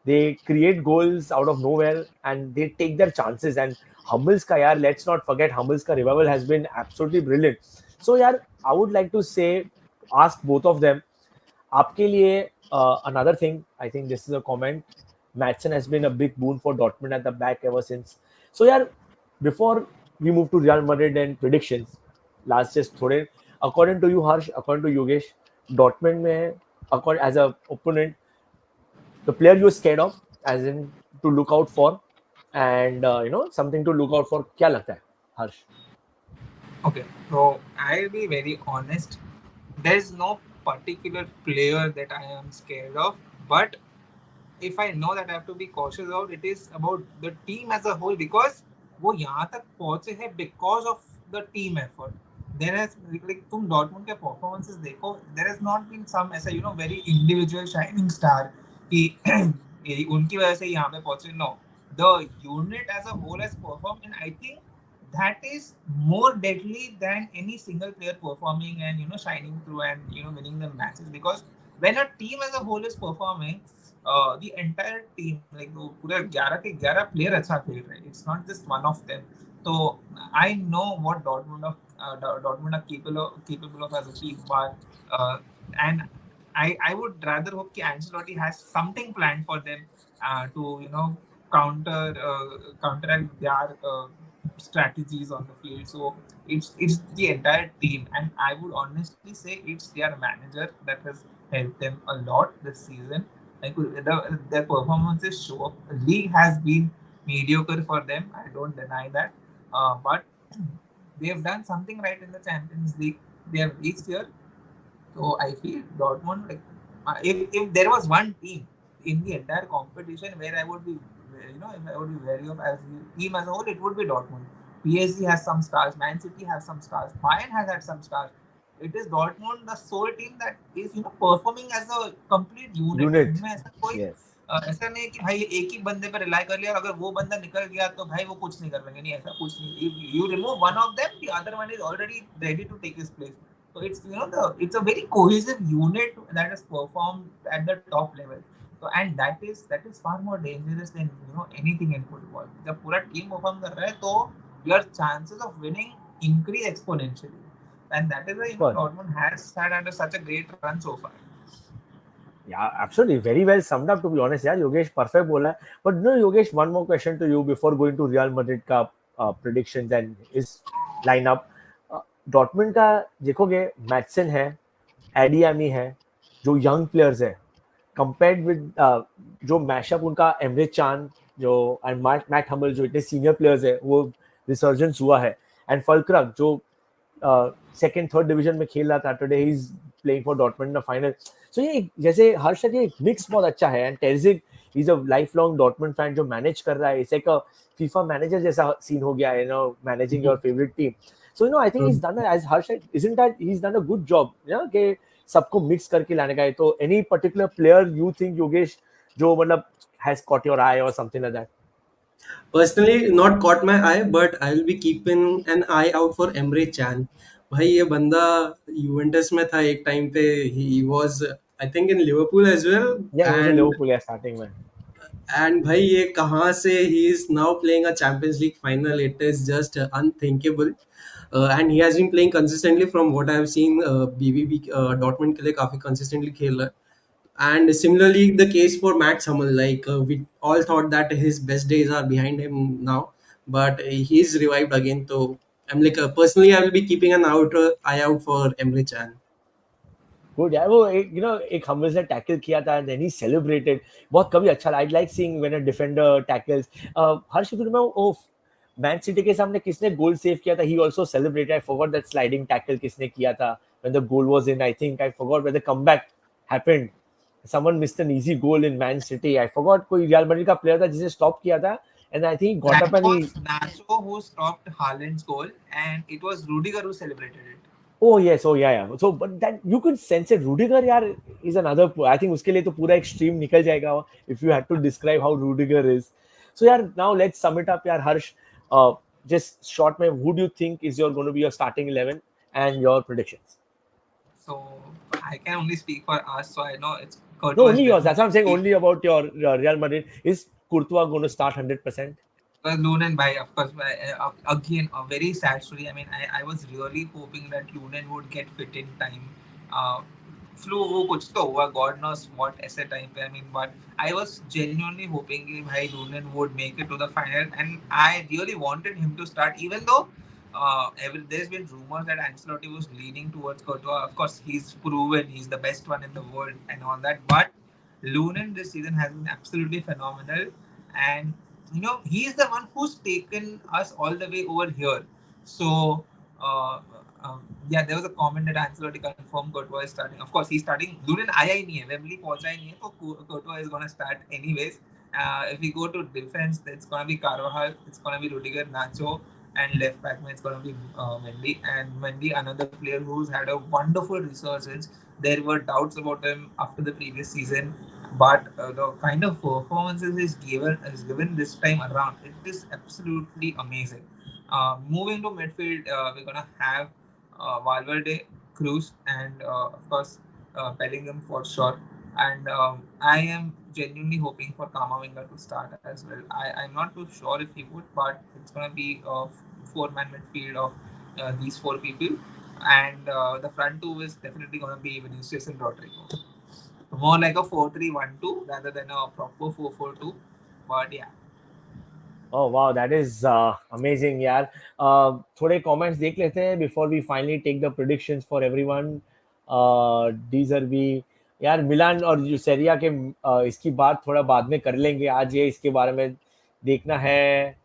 They create goals out of nowhere and they take their chances. And Hummels ka yaar, let's not forget, Hummels ka revival has been absolutely brilliant. So yaar, I would like to say, ask both of them, आपके लिए another thing, I think this is a comment, Madsen has been a big boon for Dortmund at the back ever since. So yaar, before we move to Real Madrid and predictions, last just थोड़े, according to you Harsh, according to Yogesh, Dortmund में as a opponent, the player you're scared of, as in to look out for, and something to look out for, क्या लगता है Harsh? Okay, so I'll be very honest. There's no particular player that I am scared of, but if I know that I have to be cautious about, it is about the team as a whole, because वो यहाँ तक पहुँचे हैं because of the team effort. There has, like, तुम Dortmund के performances देखो, there has not been some ऐसा very individual shining star कि उनकी वजह से यहाँ पे पहुँचे. No, the unit as a whole has performed, and I think that is more deadly than any single player performing and shining through and winning the matches. Because when a team as a whole is performing, the entire team, like वो पूरे 11 के 11 player अच्छा खेल रहे हैं. It's not just one of them. So I know what Dortmund are capable of as a team, but and I would rather hope that Ancelotti has something planned for them to counteract their strategies on the field. So it's the entire team, and I would honestly say it's their manager that has helped them a lot this season. Like their performances show up. The league has been mediocre for them. I don't deny that, but they have done something right in the Champions League. They have reached here. So I feel Dortmund, like, if there was one team in the entire competition where I would be, if I would be wary of as a team as a whole, it would be Dortmund. PSG has some stars, Man City has some stars, Bayern has had some stars. It is Dortmund, the sole team that is performing as a complete unit. Unit, उनमें ऐसा कोई yes. ऐसा नहीं कि भाई एक ही बंदे पर रिलाई कर लिया, अगर वो बंदा निकल गया तो भाई वो कुछ नहीं कर पाएंगे. नहीं, ऐसा कुछ नहीं. You remove one of them, the other one is already ready to take his place. So it's it's a very cohesive unit that is performed at the top level. So and that is far more dangerous than anything in football. जब पूरा team perform कर रहा है तो your chances of winning increase exponentially, and that is why Dortmund has had such a great run so far. Yeah, absolutely. Very well summed up, to be honest. Yeah, Yogesh, perfect bola. But no, Yogesh, one more question to you before going to Real Madrid का predictions and his lineup. Dortmund का देखोगे, Mattson है, एडियामी है, जो young players है, compared with जो mashup उनका Emre चान जो एंड मैट हम्बल जो इतने सीनियर प्लेयर्स है, वो रिसर्जेंस हुआ है, एंड फल्क्रक जो सेकंड थर्ड डिवीजन में खेल रहा था, today he is playing for Dortmund in the final. So ये जैसे हर्ष ये मिक्स बहुत अच्छा है, and Terzic is a lifelong Dortmund fan जो मैनेज कर रहा है. इसे एक फीफा मैनेजर जैसा सीन हो गया है, managing your favourite team. So I think he's done it, as Harsh said, isn't that he's done a good job, कि सबको मिक्स करके लाने का है. तो any particular player you think, Yogesh, जो मतलब has caught your eye or something like that? Personally, not caught my eye, but I'll be keeping an eye out for Emre Can. भाई ये बंदा यूवेंटस में था एक टाइम पे. He was I think in Liverpool as well, Yeah, he was in and Liverpool, yeah, starting में. भाई ये कहाँ से he is now playing a Champions League final. It is just unthinkable. and he has been playing consistently from what I have seen. BBB Dortmund के लिए काफी consistently खेल रहा है. And similarly, the case for Max Hummel, like we all thought that his best days are behind him now, but he's revived again. So I'm like personally, I will be keeping an eye out for Emre Can. Good यार, वो एक एक हमले से tackle किया था and then he celebrated. बहुत कभी अच्छा, I like seeing when a defender tackles. Harsh, फिर मैं वो मैन सिटी के सामने किसने गोल सेव किया था, ही also celebrated. I forgot that sliding tackle किसने किया था when the goal was in. I think I forgot when the comeback happened. Someone missed an easy goal in man city. I forgot कोई real Madrid का player था जिसे stop किया था and I think got up That and he. was Nacho who stopped Haaland's goal, and it was Rudiger who celebrated it. Oh yes, oh yeah. So but that you could sense it. Rudiger यार is another. I think उसके लिए तो पूरा एक stream निकल जाएगा if you had to describe how Rudiger is. So यार, now let's sum it up यार, Harsh. Just short में, who do you think is going to be your starting 11 and your predictions? So I can only speak for us, so I know it's No, Courtois only yours. That's what I'm saying. definitely. Only about your Real Madrid. Is Courtois going to start 100%? Lunen by, of course, again, a very sad story. I mean, I was really hoping that Lunen would get fit in time. Uh, flu वो कुछ तो हुआ, God knows what ऐसे time पे. I mean, but I was genuinely hoping कि भाई Lunen would make it to the final, and I really wanted him to start, even though there's been rumors that Ancelotti was leaning towards Courtois. Of course, he's proven he's the best one in the world and all that, but Lunen this season has been absolutely phenomenal, and he's the one who's taken us all the way over here. So uh, yeah, there was a comment that Ancelotti confirmed Courtois is starting. Of course, he's starting. Lunin आया ही नहीं है, Wembley पहुंचा ही नहीं है, तो Courtois is gonna start anyways. If we go to defense, it's gonna be Carvajal, it's gonna be Rudiger, Nacho, and left back it's gonna be Mendy. And Mendy, another player who's had a wonderful resurgence. There were doubts about him after the previous season, but the kind of performances he's given this time around, it is absolutely amazing. Moving to midfield, we're gonna have Valverde, Cruz, and of course Bellingham for sure. And I am genuinely hoping for Kamavinga to start as well. I'm not too sure if he would, but it's gonna be a four-man midfield of these four people, and the front two is definitely gonna be Vinicius and Rodrigo. More like a 4-3-1-2 rather than a proper 4-4-2. But yeah. Oh wow, that is amazing यार. थोड़े comments देख लेते हैं before we finally take the predictions for everyone. Deserby यार, मिलान और सेरिया के इसकी बात थोड़ा बाद में कर लेंगे. आज ये इसके बारे में देखना है.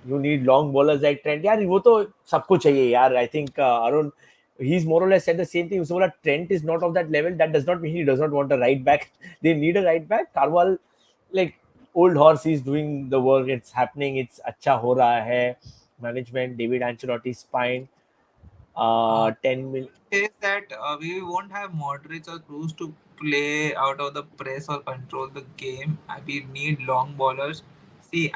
You need long bowlers like Trent यार, वो तो सबको चाहिए यार. I think Arun, he's more or less said the same thing. उसने बोला Trent is not of that level. That does not mean he does not want a right back. They need a right back. Carvalho, like old horse, he's doing the work. It's happening. It's अच्छा हो रहा है. Management, David Ancelotti, spine. Uh, 10 million. is that we won't have Modric or Cruz to play out of the press or control the game. We need long bowlers. See,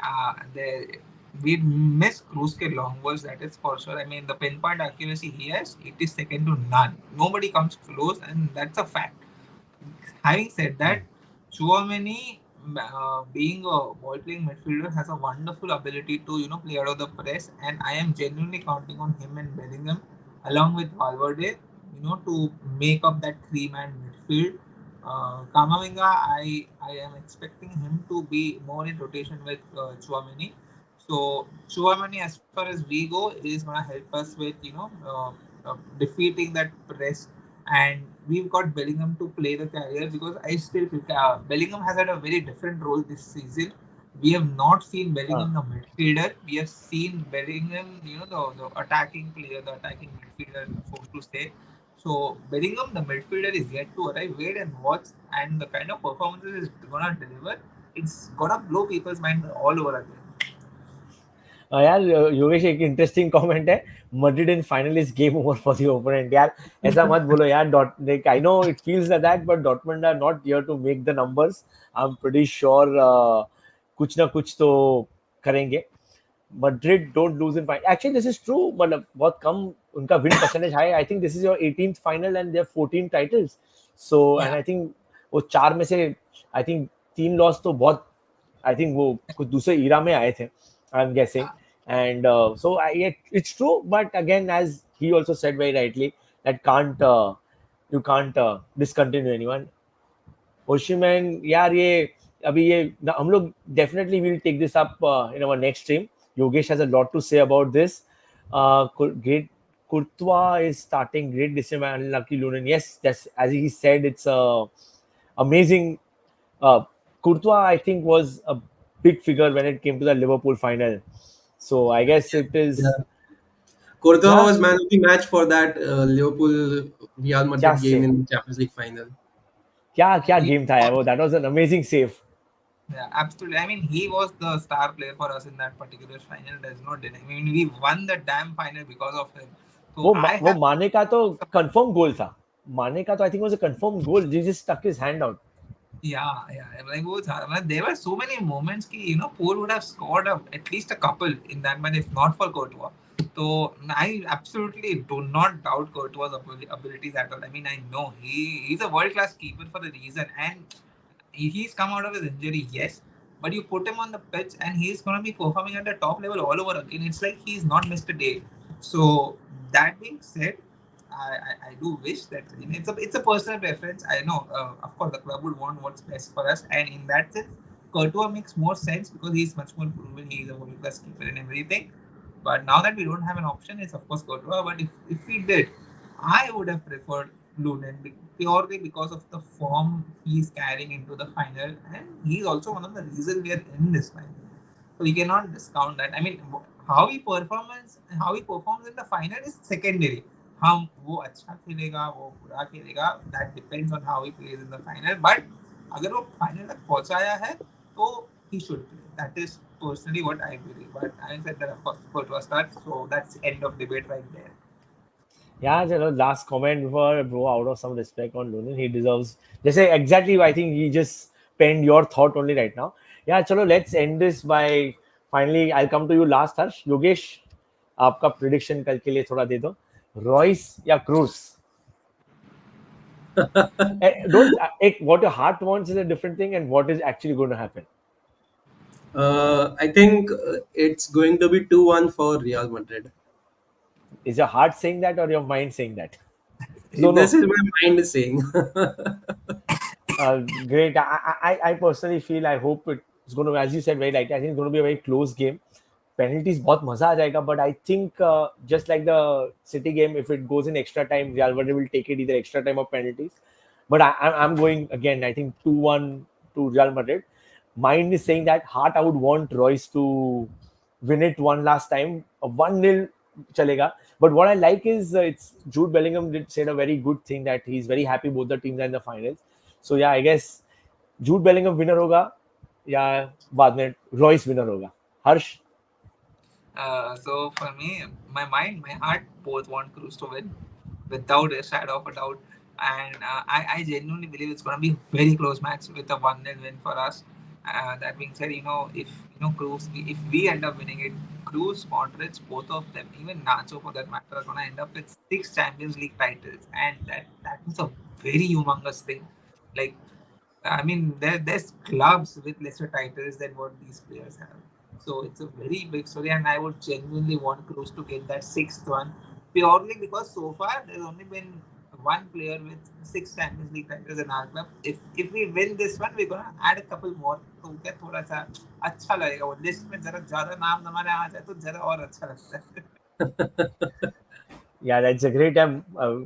we miss Cruz ke long balls, that is for sure. I mean, the pinpoint accuracy he has, it is second to none. Nobody comes close, and that's a fact. Having said that, Chouameni, being a ball playing midfielder, has a wonderful ability to play out of the press, and I am genuinely counting on him and Bellingham along with Valverde, to make up that three-man midfield. Kamavinga, I am expecting him to be more in rotation with Chouameni. So Chouameni, as far as we go, is gonna help us with defeating that press, and we've got Bellingham to play the carrier, because I still feel Bellingham has had a very different role this season. We have not seen Uh, Bellingham the midfielder. We have seen Bellingham, the attacking player, the attacking midfielder, so to say. So Bellingham, the midfielder, is yet to arrive. Wait and watch, and the kind of performances it's gonna deliver, it's gonna blow people's mind all over again. यार, योगेश, एक interesting comment है. Madrid in final is game over for the opponent. यार, ऐसा मत बोलो यार. Like, I know it feels like that, but Dortmund are not here to make the numbers. I'm pretty sure कुछ ना कुछ तो करेंगे. Madrid don't lose in final. Actually, this is true, but बहुत कम उनका win percentage high. I think this is your 18th final and they have 14 titles. So, and Yeah. I think वो चार में से I think 3 लॉस तो बहुत, I think वो कुछ दूसरे ईरा में आए थे. I'm guessing. And it's true, but again, as he also said very rightly, that can't you can't discontinue anyone. ओशिमैन यार ये अभी ये हम लोग definitely will take this up in our next stream. Yogesh has a lot to say about this. Great Courtois is starting great December and Lucky Lunin. Yes, that's as he said, it's amazing. uh, Courtois, I think, was a big figure when it came to the Liverpool final. So I guess it is. Yeah. Courtois Yeah, was man of the match for that Liverpool Real क्या Madrid game से in the Champions League final. क्या क्या He game था यार वो. That was an amazing save. Yeah, absolutely. I mean, he was the star player for us in that particular final. There's no denying. I mean, we won the damn final because of him. So I वो have माने का तो confirm गोल था. माने का तो I think was a confirm goal. He just stuck his hand out. yeah. Like there were so many moments ki, Paul would have scored at least a couple in that match if not for Courtois. So I absolutely do not doubt Courtois' abilities at all. I mean, I know he's a world class keeper for a reason, and he's come out of his injury, yes. But you put him on the pitch, and he's gonna be performing at the top level all over again. It's like he's not missed a day. So that being said, I do wish that it's a personal preference. I know, of course, the club would want what's best for us, and in that sense, Courtois makes more sense because he's much more proven. He's a world class keeper and everything. But now that we don't have an option, it's of course Courtois. But if we did, I would have preferred Lunin purely because of the form he's carrying into the final, and he's also one of the reasons we are in this final. So we cannot discount that. I mean, how he performs in the final is secondary. हम वो अच्छा खेलेगा वो बुरा खेलेगा that depends on how he plays in the final. But अगर वो final तक पहुंचाया है तो he should play. That is personally what I believe. But I said that of course Courtois starts, so that's end of debate right there. Yeah, last comment before bro, out of some respect on Lunin, he deserves. Just say exactly. I think he just penned your thought only right now. Yeah, chalo, let's end this by finally. I'll come to you last, Harsh. Yogesh, आपका prediction कल के लिए थोड़ा दे दो. Royce या Cruz? Don't what your heart wants is a different thing, and what is actually going to happen. I think it's going to be 2-1 for Real Madrid. Is your heart saying that or your mind saying that? No, This no. is my mind saying. Great. I personally feel, I hope it's going to, as you said very right, I think it's going to be a very close game. Penalties बहुत मजा आ जाएगा, but I think just like the City game, if it goes in extra time, Real Madrid will take it either extra time or penalties. But I'm going again. I think 2-1 to Real Madrid. Mind is saying that. Heart, I would want Royce to win it one last time. A 1-0 chalega. But what I like is it's Jude Bellingham did said a very good thing, that he's very happy both the teams are in the finals. So yeah, I guess Jude Bellingham winner होगा या बाद में Royce winner होगा. Harsh? So for me, my mind, my heart both want Cruz to win without a shadow of a doubt. And I genuinely believe it's going to be a very close match with a 1-0 win for us. That being said, if Cruz, if we end up winning it, Cruz, Modric, both of them, even Nacho for that matter, are going to end up with 6 Champions League titles, and that is a very humongous thing. Like, I mean, there's clubs with lesser titles than what these players have. So it's a very big story, and I would genuinely want Cruz to get that sixth one purely because so far there's only been one player with 6 Champions League titles in our club. If we win this one, we're gonna add a couple more. तो क्या थोड़ा सा अच्छा लगेगा वो list में जरा ज्यादा नाम हमारे आ जाए तो जरा और अच्छा लगता है. Yeah, that's a great time.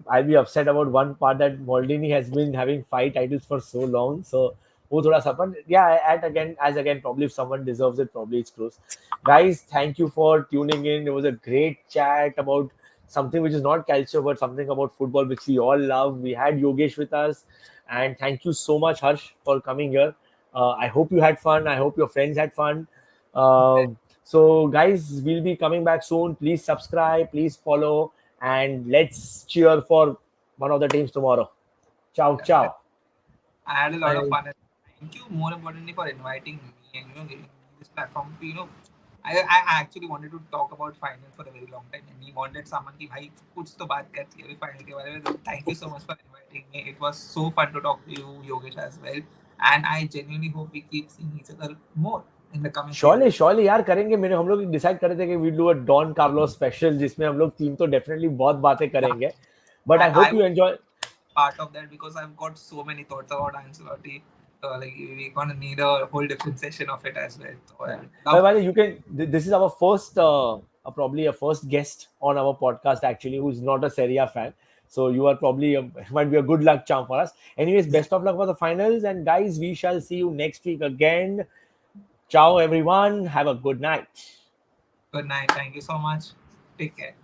I'll be upset about one part, that Maldini has been having 5 titles for so long. So, वो थोड़ा सा, but yeah, at again, as again, probably if someone deserves it, probably it's close. Guys, thank you for tuning in. It was a great chat about something which is not culture, but something about football, which we all love. We had Yogesh with us, and thank you so much, Harsh, for coming here. I hope you had fun. I hope your friends had fun. So, guys, we'll be coming back soon. Please subscribe, please follow, and let's cheer for one of the teams tomorrow. Ciao, ciao. I had a lot of I, fun. Thank you, more importantly, for inviting me and giving me this platform to I actually wanted to talk about final for a very long time, and he wanted someone कि भाई कुछ तो बात करती है final के बारे में. Thank you so much for inviting me. It was so fun to talk to you, Yogesh, as well. And I genuinely hope we keep seeing each other more. in the coming surely season. Surely यार करेंगे. मैंने हम लोग decide करे थे कि we do a Don Carlos special जिसमें हम लोग तीन तो डेफिनेटली बहुत बातें करेंगे. But I hope you enjoy part of that because I've got so many thoughts about Ancelotti. Like we're gonna need a whole different session of it as well. So I would love you can. This is our first, probably a first guest on our podcast actually, who's not a Serie A fan. So you are probably might be a good luck charm for us. Anyways, best of luck for the finals, and guys, we shall see you next week again. Ciao, everyone. Have a good night. Good night. Thank you so much. Take care.